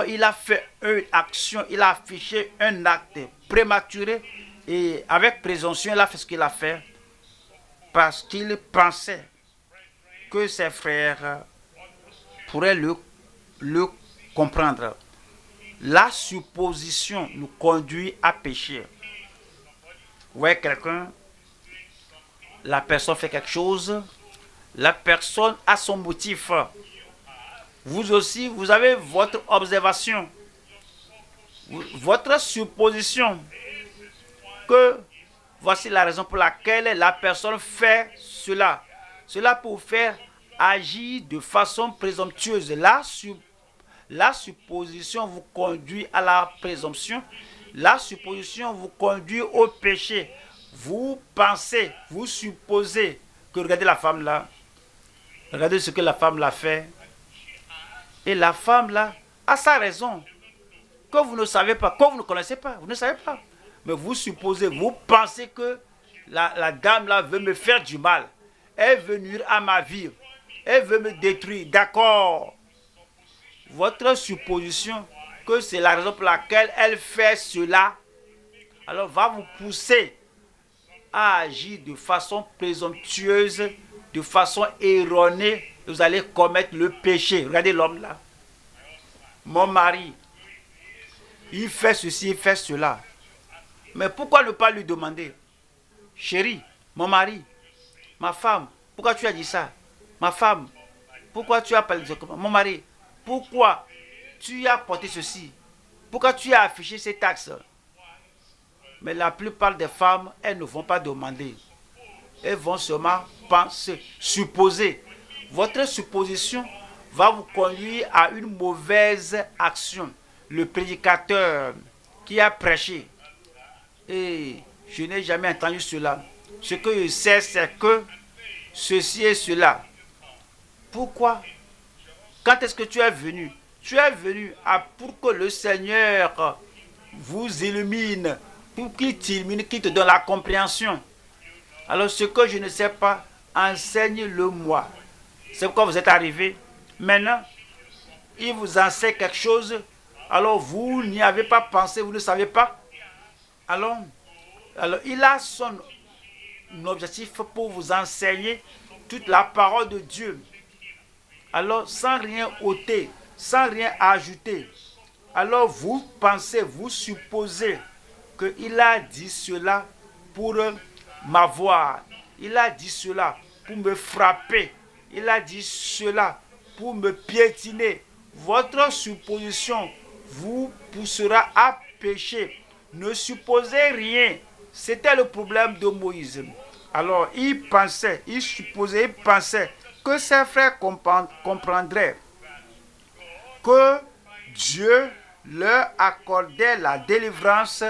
il a fait une action, il a affiché un acte prématuré et avec présomption, il a fait ce qu'il a fait parce qu'il pensait que ses frères pourraient le comprendre. La supposition nous conduit à pécher. Vous voyez quelqu'un, la personne fait quelque chose, la personne a son motif. Vous aussi, vous avez votre observation, votre supposition que voici la raison pour laquelle la personne fait cela. Cela pour faire agir de façon présomptueuse. La supposition vous conduit à la présomption. La supposition vous conduit au péché. Vous pensez, vous supposez que regardez la femme là. Regardez ce que la femme l'a fait. Et la femme là a sa raison. Que vous ne savez pas, que vous ne connaissez pas, vous ne savez pas. Mais vous supposez, vous pensez que la dame là veut me faire du mal. Elle veut nuire à ma vie. Elle veut me détruire. D'accord. Votre supposition que c'est la raison pour laquelle elle fait cela, alors va vous pousser à agir de façon présomptueuse, de façon erronée. Vous allez commettre le péché. Regardez l'homme là. Mon mari, il fait ceci, il fait cela. Mais pourquoi ne pas lui demander? Chérie, mon mari, ma femme, pourquoi tu as dit ça? Ma femme, pourquoi tu as parlé de ça? Mon mari, pourquoi tu as porté ceci? Pourquoi tu as affiché ces taxes? Mais la plupart des femmes, elles ne vont pas demander. Elles vont seulement penser, supposer. Votre supposition va vous conduire à une mauvaise action. Le prédicateur qui a prêché, et je n'ai jamais entendu cela. Ce que je sais, c'est que ceci et cela. Pourquoi? Quand est-ce que tu es venu? Tu es venu pour que le Seigneur vous illumine, pour qu'il t'illumine, qu'il te donne la compréhension. Alors ce que je ne sais pas, enseigne-le-moi. C'est pourquoi vous êtes arrivé. Maintenant, il vous enseigne quelque chose, alors vous n'y avez pas pensé, vous ne savez pas. Alors il a son objectif pour vous enseigner toute la parole de Dieu. Alors, sans rien ôter, sans rien ajouter, alors vous pensez, vous supposez qu'il a dit cela pour m'avoir. Il a dit cela pour me frapper. Il a dit cela pour me piétiner. Votre supposition vous poussera à pécher. Ne supposez rien. C'était le problème de Moïse. Alors, il pensait, il supposait, il pensait que ses frères comprendraient que Dieu leur accordait la délivrance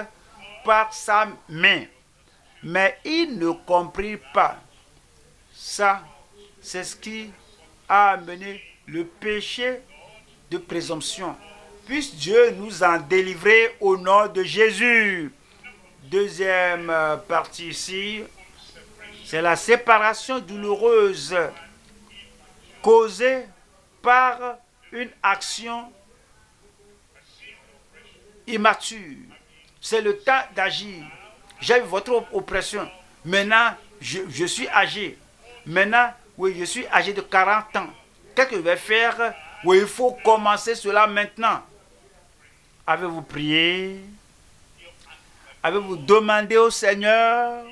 par sa main. Mais il ne comprit pas. Ça, c'est ce qui a amené le péché de présomption. Puisse Dieu nous en délivrer au nom de Jésus. Deuxième partie ici, c'est la séparation douloureuse causée par une action immature. C'est le temps d'agir. J'ai eu votre oppression. Maintenant, je suis âgé. Maintenant, oui, je suis âgé de 40 ans. Qu'est-ce que je vais faire Oui, il faut commencer cela maintenant. Avez-vous prié? Avez-vous demandé au Seigneur?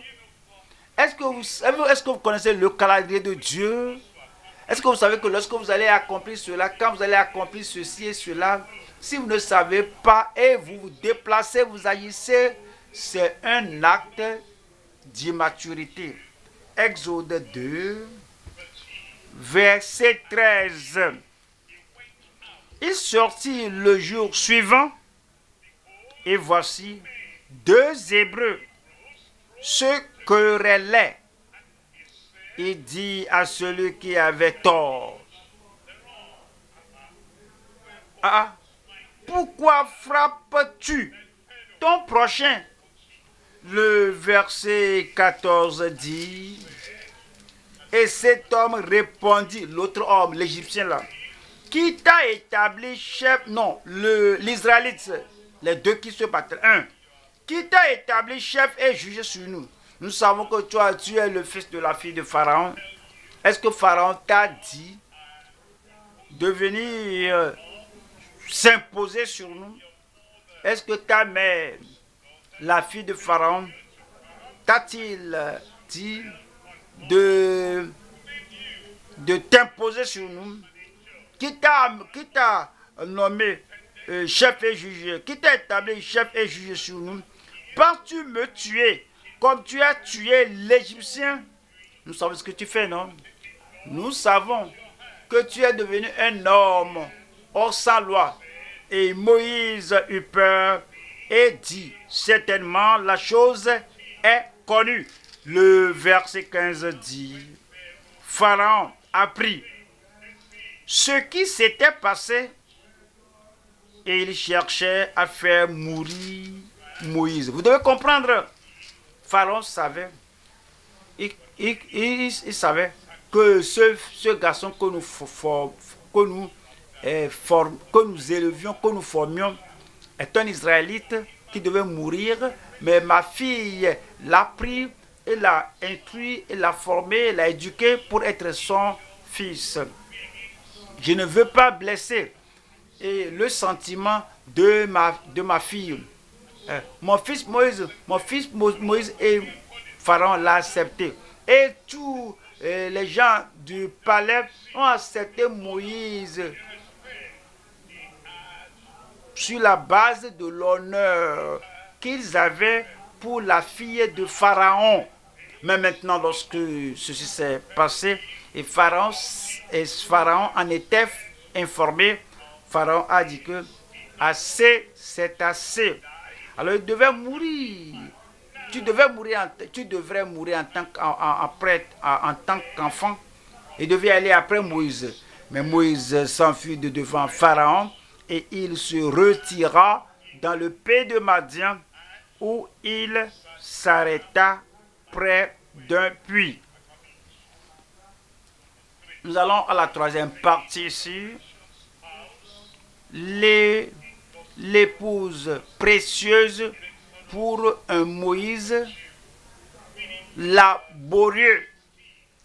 Est-ce que vous connaissez le calendrier de Dieu? Est-ce que vous savez que lorsque vous allez accomplir cela, quand vous allez accomplir ceci et cela, si vous ne savez pas et vous vous déplacez, vous agissez, c'est un acte d'immaturité. Exode 2, verset 13. Il sortit le jour suivant, et voici deux Hébreux se querellaient. Il dit à celui qui avait tort, ah, pourquoi frappes-tu ton prochain? Le verset 14 dit, et cet homme répondit, l'autre homme, l'Égyptien là, qui t'a établi chef, non, l'Israélite, les deux qui se battent, un, qui t'a établi chef et juge sur nous. Nous savons que toi, tu es le fils de la fille de Pharaon. Est-ce que Pharaon t'a dit de venir s'imposer sur nous? Est-ce que ta mère, la fille de Pharaon, t'a-t-il dit de t'imposer sur nous? Qui t'a nommé chef et juge? Qui t'a établi chef et juge sur nous? Penses-tu me tuer comme tu as tué l'Égyptien? Nous savons ce que tu fais, non? Nous savons que tu es devenu un homme hors sans loi. Et Moïse eut peur et dit, certainement la chose est connue. Le verset 15 dit, Pharaon apprit ce qui s'était passé et il cherchait à faire mourir Moïse. Vous devez comprendre, Pharaon savait, il savait que ce garçon que nous élevions, que nous formions, est un Israélite qui devait mourir, mais ma fille l'a pris, et l'a instruit, et l'a formé, et l'a éduqué pour être son fils. Je ne veux pas blesser le sentiment de ma fille. Mon fils Moïse et Pharaon l'a accepté. Et tous les gens du palais ont accepté Moïse sur la base de l'honneur qu'ils avaient pour la fille de Pharaon. Mais maintenant, lorsque ceci s'est passé, et Pharaon en était informé, Pharaon a dit que assez, c'est assez. Alors il devait mourir. Tu devrais mourir en tant qu'enfant. Il devait aller après Moïse. Mais Moïse s'enfuit de devant Pharaon et il se retira dans le pays de Madian où il s'arrêta près d'un puits. Nous allons à la troisième partie ici. L'épouse précieuse pour un Moïse laborieux.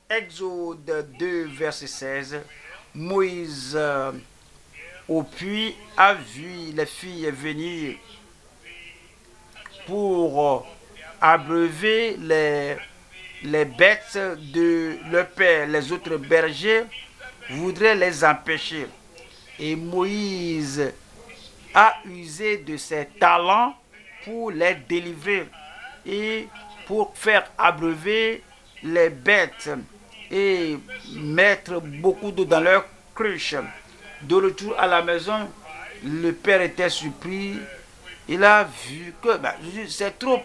Exode 2, verset 16. Moïse au puits a vu les filles venir pour abreuver les bêtes de leur père. Les autres bergers voudraient les empêcher. Et Moïse a usé de ses talents pour les délivrer et pour faire abreuver les bêtes et mettre beaucoup d'eau dans leur cruche. De retour à la maison, le père était surpris. Il a vu que c'est trop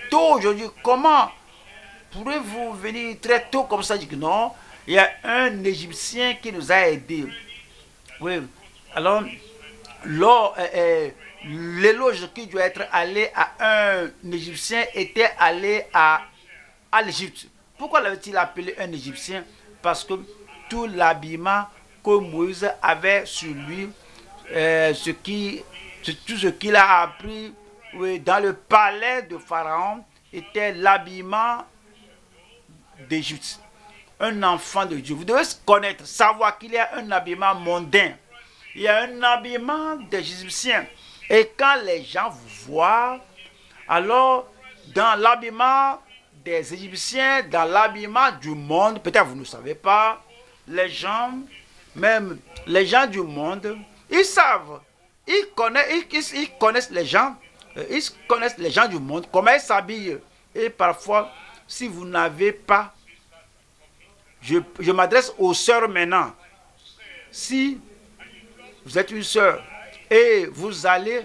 tôt aujourd'hui. Comment pourrez-vous venir très tôt comme ça? Il dit que non, il y a un Égyptien qui nous a aidés. Oui, alors l'éloge qui doit être allé à un Égyptien était allé à l'Égypte. Pourquoi l'avait-il appelé un Égyptien? Parce que tout l'habillement que Moïse avait sur lui, tout ce qu'il a appris dans le palais de Pharaon était l'habillement d'Égypte. un enfant de Dieu, vous devez connaître, savoir qu'il y a un habillement mondain. Il y a un habillement des Égyptiens. Et quand les gens vous voient, alors dans l'habillement des Égyptiens, dans l'habillement du monde, peut-être vous ne savez pas, les gens, même les gens du monde, ils savent, ils connaissent les gens, ils connaissent les gens du monde, comment ils s'habillent. Et parfois, si vous n'avez pas, je m'adresse aux sœurs maintenant, si vous êtes une sœur et vous allez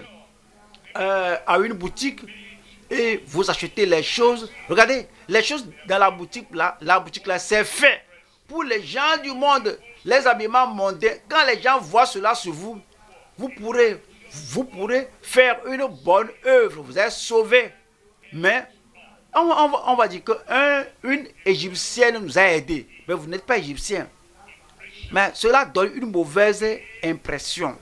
à une boutique et vous achetez les choses, regardez, les choses dans la boutique là, c'est fait pour les gens du monde, les habillements mondains. Quand les gens voient cela sur vous, vous pourrez faire une bonne œuvre, vous êtes sauvé. Mais on va dire qu'une Égyptienne nous a aidés, mais vous n'êtes pas égyptien. Mais cela donne une mauvaise impression.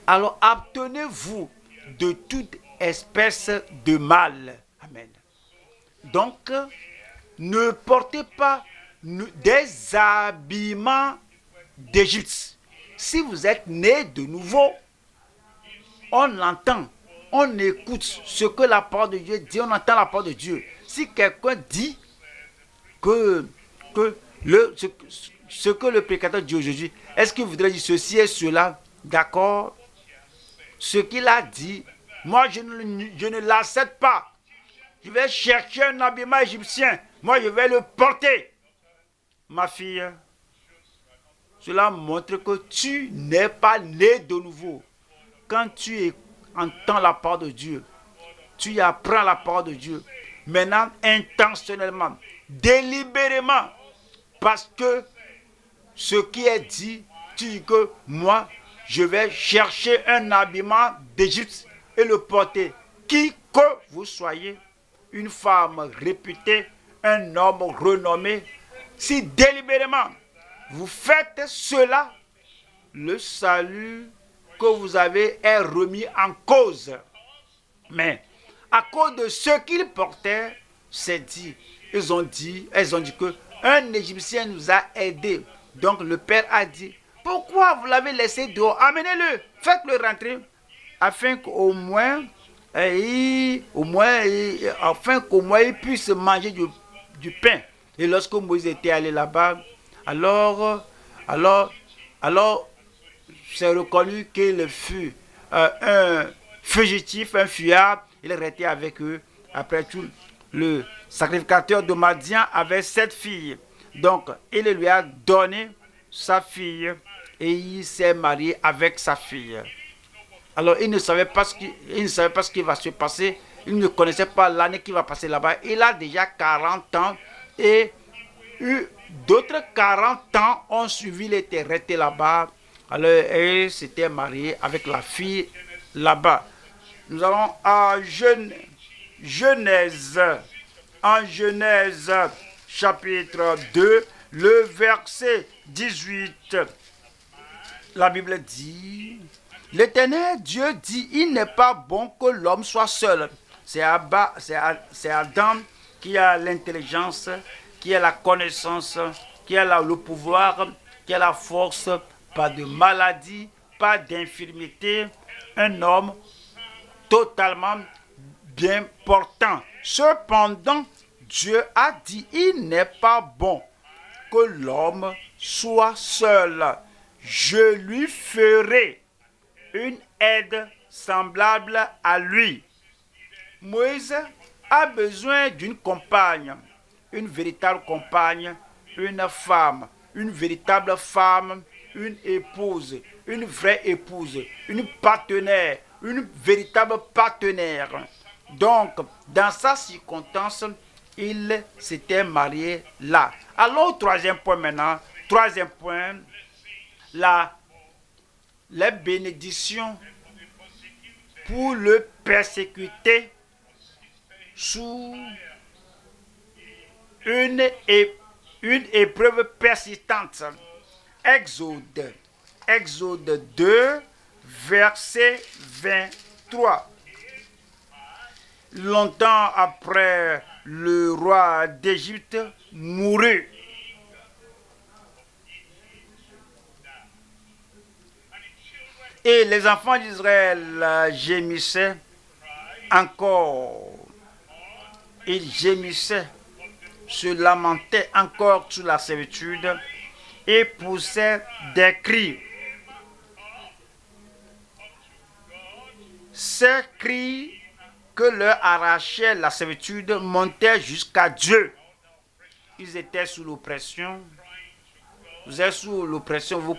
Alors abstenez-vous de toute espèce de mal. Amen. Donc, ne portez pas des habillements d'Égypte. Si vous êtes né de nouveau, on entend, on écoute ce que la parole de Dieu dit, on entend la parole de Dieu. Si quelqu'un dit ce que le prédicateur dit aujourd'hui, est-ce qu'il voudrait dire ceci et cela? D'accord? Ce qu'il a dit, moi je ne l'accepte pas. Je vais chercher un habillement égyptien. Moi je vais le porter. Ma fille, cela montre que tu n'es pas né de nouveau. Quand tu entends la parole de Dieu, tu apprends la parole de Dieu. Maintenant, intentionnellement, délibérément, parce que ce qui est dit, tu dis que moi, je vais chercher un habillement d'Égypte et le porter. Qui que vous soyez, une femme réputée, un homme renommé, si délibérément vous faites cela, le salut que vous avez est remis en cause. Mais à cause de ce qu'ils portaient, c'est dit. Elles ont dit que un Égyptien nous a aidés. Donc le père a dit, pourquoi vous l'avez laissé dehors? Amenez-le, faites-le rentrer, afin qu'au moins, il puisse manger du pain. Et lorsque Moïse était allé là-bas, alors c'est reconnu qu'il fut un fugitif, un fuyard. Il est resté avec eux. Après tout, le sacrificateur de Madian avait 7 filles. Donc, il lui a donné sa fille et il s'est marié avec sa fille. Alors, il ne savait pas ce qui va se passer. Il ne connaissait pas l'année qui va passer là-bas. Il a déjà 40 ans et d'autres 40 ans ont suivi. Il était resté là-bas. Alors, il s'était marié avec la fille là-bas. Nous allons à Genèse. En Genèse, chapitre 2, le verset 18. La Bible dit, l'Éternel Dieu dit, il n'est pas bon que l'homme soit seul. C'est Adam qui a l'intelligence, qui a la connaissance, qui a le pouvoir, qui a la force, pas de maladie, pas d'infirmité, un homme totalement bien portant. Cependant, Dieu a dit, il n'est pas bon que l'homme soit seul. Je lui ferai une aide semblable à lui. Moïse a besoin d'une compagne, une véritable compagne, une femme, une véritable femme, une épouse, une vraie épouse, une partenaire, une véritable partenaire. Donc, dans sa circonstance, il s'était marié là. Alors, troisième point maintenant, les bénédictions pour le persécuter sous une épreuve persistante. Exode 2, verset 23. Longtemps après le roi d'Égypte mourut, Et les enfants d'Israël gémissaient encore. Ils gémissaient, se lamentaient encore sous la servitude et poussaient des cris. Ces cris que leur arrachait la servitude montaient jusqu'à Dieu. Ils étaient sous l'oppression. Vous êtes sous l'oppression, vous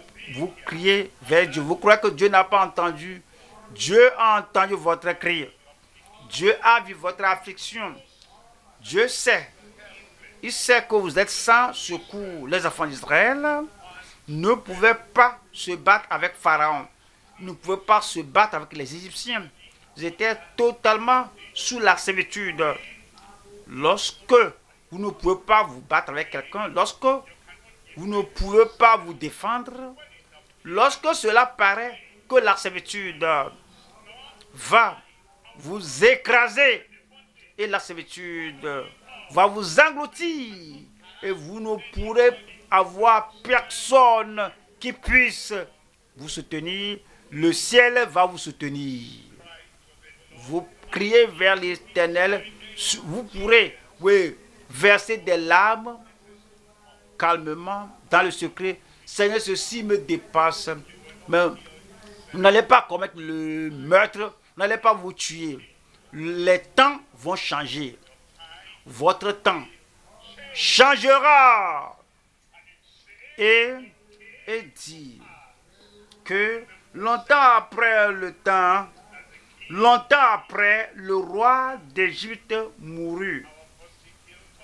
criez vers Dieu. Vous croyez que Dieu n'a pas entendu? Dieu a entendu votre cri. Dieu a vu votre affliction. Dieu sait. Il sait que vous êtes sans secours. Les enfants d'Israël ne pouvaient pas se battre avec Pharaon. Ils ne pouvaient pas se battre avec les Égyptiens. Ils étaient totalement sous la servitude. Lorsque vous ne pouvez pas vous battre avec quelqu'un, lorsque vous ne pouvez pas vous défendre, lorsque cela paraît que la servitude va vous écraser et la servitude va vous engloutir et vous ne pourrez avoir personne qui puisse vous soutenir, le ciel va vous soutenir. Vous criez vers l'Éternel, vous pourrez verser des larmes calmement dans le secret. Seigneur, ceci me dépasse, mais vous n'allez pas commettre le meurtre, vous n'allez pas vous tuer. Les temps vont changer. Votre temps changera. Et dit que longtemps après le roi d'Égypte mourut,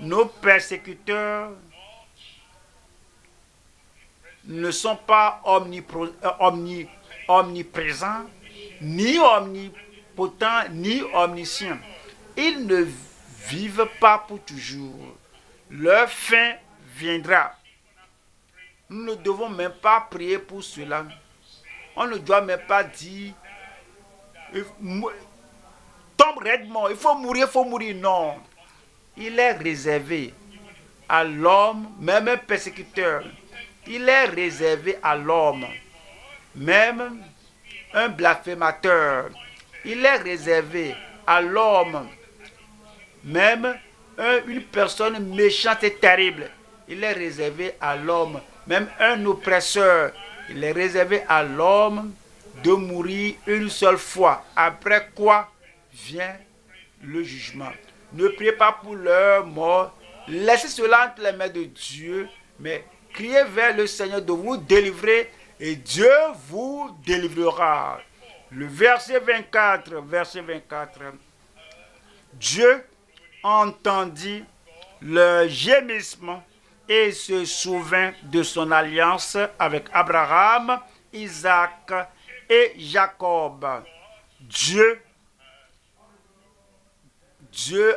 nos persécuteurs ne sont pas omniprésents, ni omnipotents, ni omniscients. Ils ne vivent pas pour toujours. Leur fin viendra. Nous ne devons même pas prier pour cela. On ne doit même pas dire tombe raidement, il faut mourir. Non. Il est réservé à l'homme, même un persécuteur. Il est réservé à l'homme, même un blasphémateur. Il est réservé à l'homme, même une personne méchante et terrible. Il est réservé à l'homme, même un oppresseur. Il est réservé à l'homme de mourir une seule fois, après quoi vient le jugement. Ne priez pas pour leur mort, laissez cela entre les mains de Dieu, mais criez vers le Seigneur de vous délivrer et Dieu vous délivrera. Le verset 24. Dieu entendit le gémissement et se souvint de son alliance avec Abraham, Isaac et Jacob. Dieu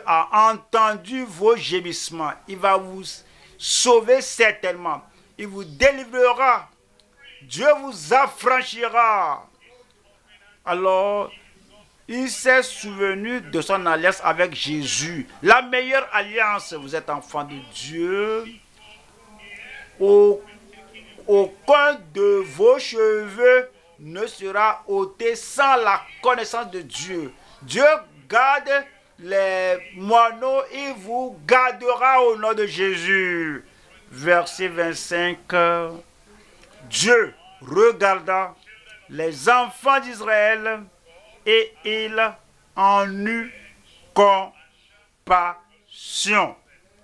a entendu vos gémissements. Il va vous sauver certainement. Il vous délivrera. Dieu vous affranchira. Alors, il s'est souvenu de son alliance avec Jésus. La meilleure alliance, vous êtes enfant de Dieu. Aucun de vos cheveux ne sera ôté sans la connaissance de Dieu. Dieu garde les moineaux, il vous gardera au nom de Jésus. Verset 25. Dieu regarda les enfants d'Israël et il en eut compassion.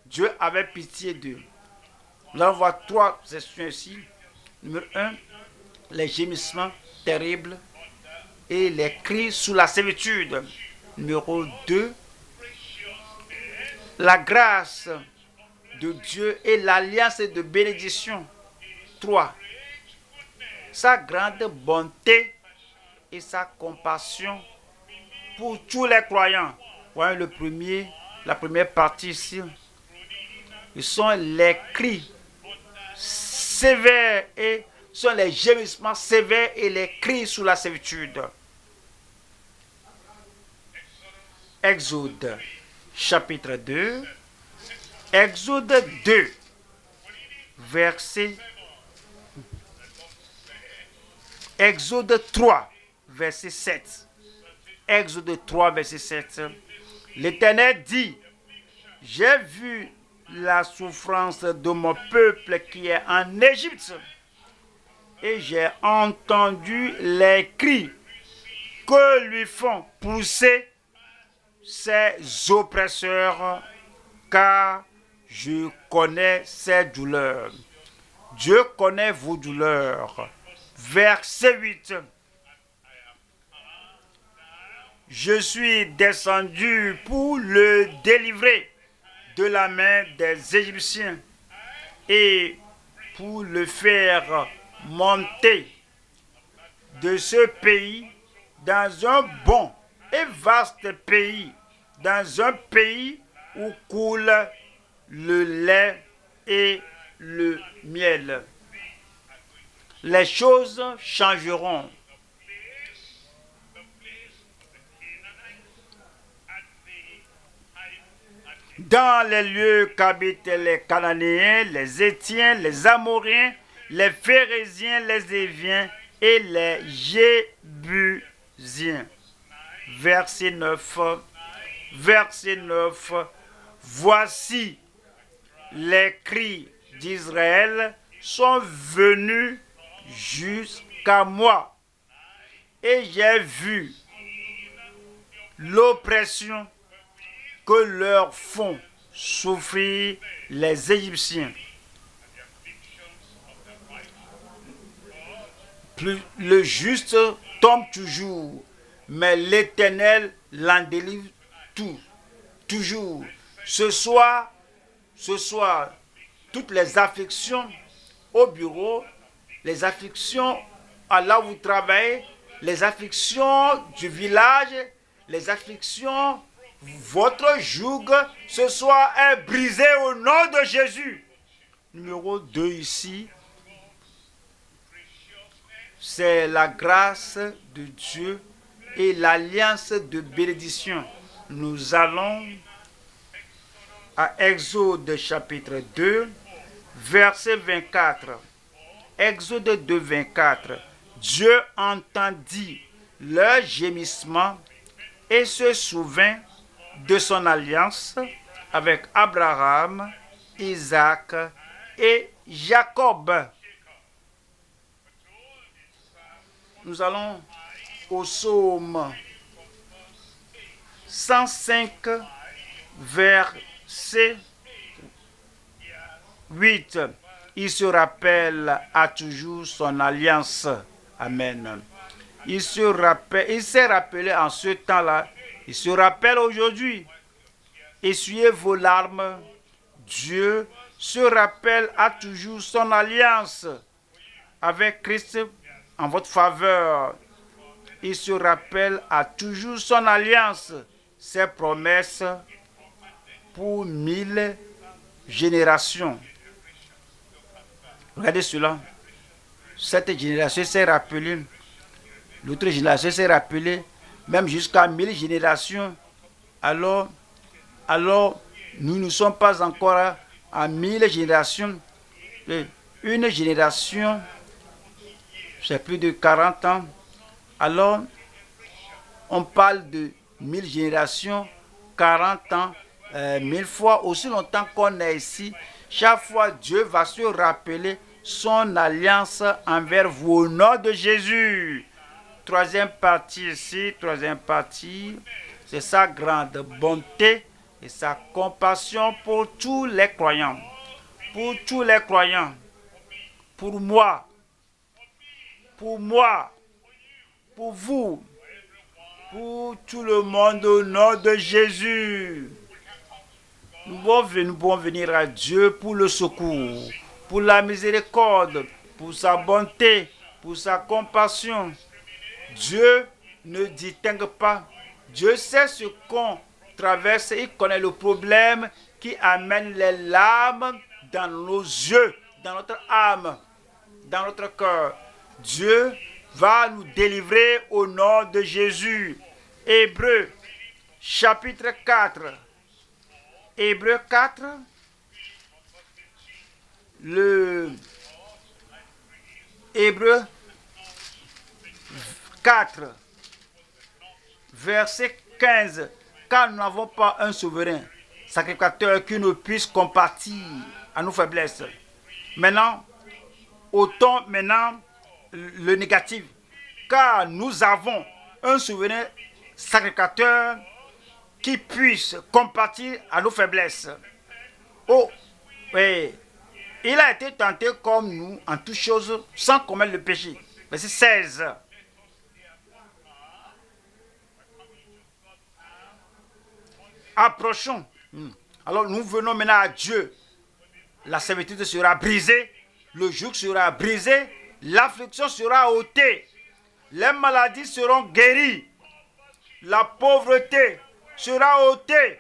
Dieu avait pitié d'eux. Nous allons voir 3 sections ici. Numéro 1, les gémissements terribles et les cris sous la servitude. Numéro 2, la grâce de Dieu et l'alliance de bénédiction. 3, sa grande bonté et sa compassion pour tous les croyants. Voyez la première partie ici. Ce sont les cris sévères et sont les gémissements sévères et les cris sous la servitude. Exode chapitre 2. Exode 2, verset. Exode 3, verset 7. Exode 3, verset 7. L'Éternel dit, j'ai vu la souffrance de mon peuple qui est en Égypte et j'ai entendu les cris que lui font pousser ses oppresseurs, car je connais ses douleurs. Dieu connaît vos douleurs. Verset 8. Je suis descendu pour le délivrer de la main des Égyptiens et pour le faire monter de ce pays dans un bon et vaste pays, dans un pays où coule le lait et le miel. Les choses changeront. Dans les lieux qu'habitent les Cananéens, les Héthiens, les Amoréens, les Phérésiens, les Éviens et les Jébusiens. Verset 9. Verset 9. Voici les cris d'Israël sont venus jusqu'à moi et j'ai vu l'oppression que leur font souffrir les Égyptiens. Le juste tombe toujours, mais l'Éternel l'en délivre toujours. Ce soir, toutes les afflictions au bureau, les afflictions à là où vous travaillez, les afflictions du village, les afflictions, votre joug, ce soir est brisé au nom de Jésus. Numéro 2 ici, c'est la grâce de Dieu et l'alliance de bénédiction. Nous allons à Exode chapitre 2, verset 24. Exode 2, 24. Dieu entendit leur gémissement et se souvint de son alliance avec Abraham, Isaac et Jacob. Nous allons au psaume 105, verset 8. Il se rappelle à toujours son alliance. Amen. Il s'est rappelé en ce temps-là. Il se rappelle aujourd'hui. Essuyez vos larmes. Dieu se rappelle à toujours son alliance avec Christ en votre faveur. Il se rappelle à toujours son alliance, ses promesses pour 1000 générations. Regardez cela. Cette génération s'est rappelée. L'autre génération s'est rappelée. Même jusqu'à 1000 générations. Alors, nous ne sommes pas encore à 1000 générations. Une génération, c'est plus de 40 ans. Alors, on parle de 1000 générations, 40 ans, 1000 fois, aussi longtemps qu'on est ici. Chaque fois, Dieu va se rappeler son alliance envers vous au nom de Jésus. Troisième partie ici, c'est sa grande bonté et sa compassion pour tous les croyants. Pour tous les croyants. Pour moi. Pour vous. Pour tout le monde au nom de Jésus. Nous pouvons venir à Dieu pour le secours, pour la miséricorde, pour sa bonté, pour sa compassion. Dieu ne distingue pas. Dieu sait ce qu'on traverse. Il connaît le problème qui amène les larmes dans nos yeux, dans notre âme, dans notre cœur. Dieu va nous délivrer au nom de Jésus. Hébreux, chapitre 4. Hébreux 4. Le Hébreux 4, Verset 15. Car nous n'avons pas un souverain sacrificateur qui ne puisse compatir à nos faiblesses. Maintenant, autant maintenant le négatif. Car nous avons un souverain sacrificateur qui puisse compatir à nos faiblesses. Oh, oui. Il a été tenté comme nous en toutes choses sans commettre le péché. Verset 16. Approchons. Alors nous venons maintenant à Dieu. La servitude sera brisée, le joug sera brisé, l'affliction sera ôtée, les maladies seront guéries, la pauvreté sera ôtée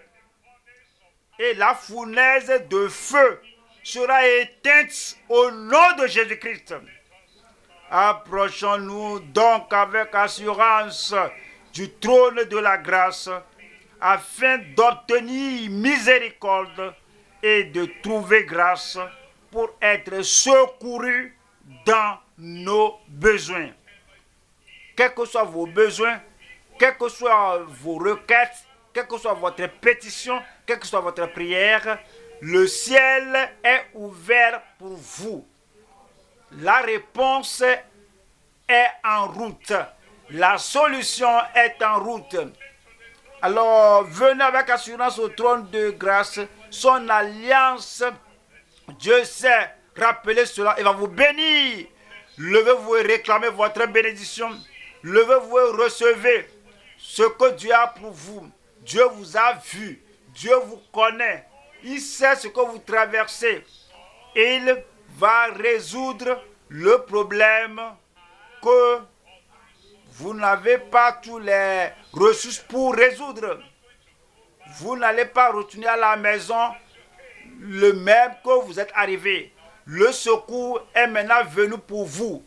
et la fournaise de feu sera éteinte au nom de Jésus-Christ. Approchons-nous donc avec assurance du trône de la grâce afin d'obtenir miséricorde et de trouver grâce pour être secouru dans nos besoins. Quels que soient vos besoins, quelles que soient vos requêtes, quelle que soit votre pétition, quelle que soit votre prière, le ciel est ouvert pour vous. La réponse est en route. La solution est en route. Alors, venez avec assurance au trône de grâce. Son alliance, Dieu sait rappeler cela. Il va vous bénir. Levez-vous et réclamez votre bénédiction. Levez-vous et recevez ce que Dieu a pour vous. Dieu vous a vu. Dieu vous connaît. Il sait ce que vous traversez. Il va résoudre le problème que vous n'avez pas toutes les ressources pour résoudre. Vous n'allez pas retourner à la maison le même que vous êtes arrivé. Le secours est maintenant venu pour vous.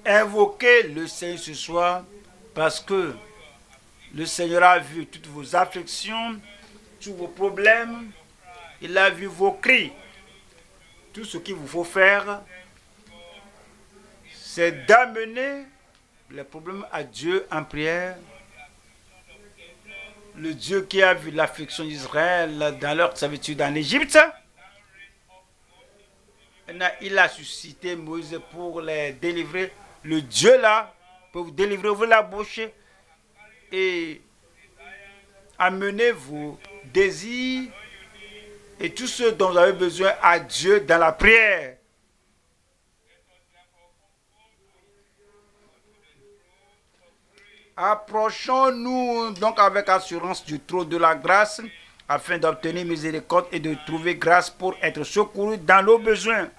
Invoquez le Seigneur ce soir parce que le Seigneur a vu toutes vos afflictions, tous vos problèmes. Il a vu vos cris. Tout ce qu'il vous faut faire, c'est d'amener les problèmes à Dieu en prière. Le Dieu qui a vu l'affliction d'Israël dans leur servitude en Égypte, il a suscité Moïse pour les délivrer. Le Dieu là peut vous délivrer, vous la bouche et amener vos désirs et tout ce dont vous avez besoin à Dieu dans la prière. Approchons-nous donc avec assurance du trône de la grâce afin d'obtenir miséricorde et de trouver grâce pour être secourus dans nos besoins.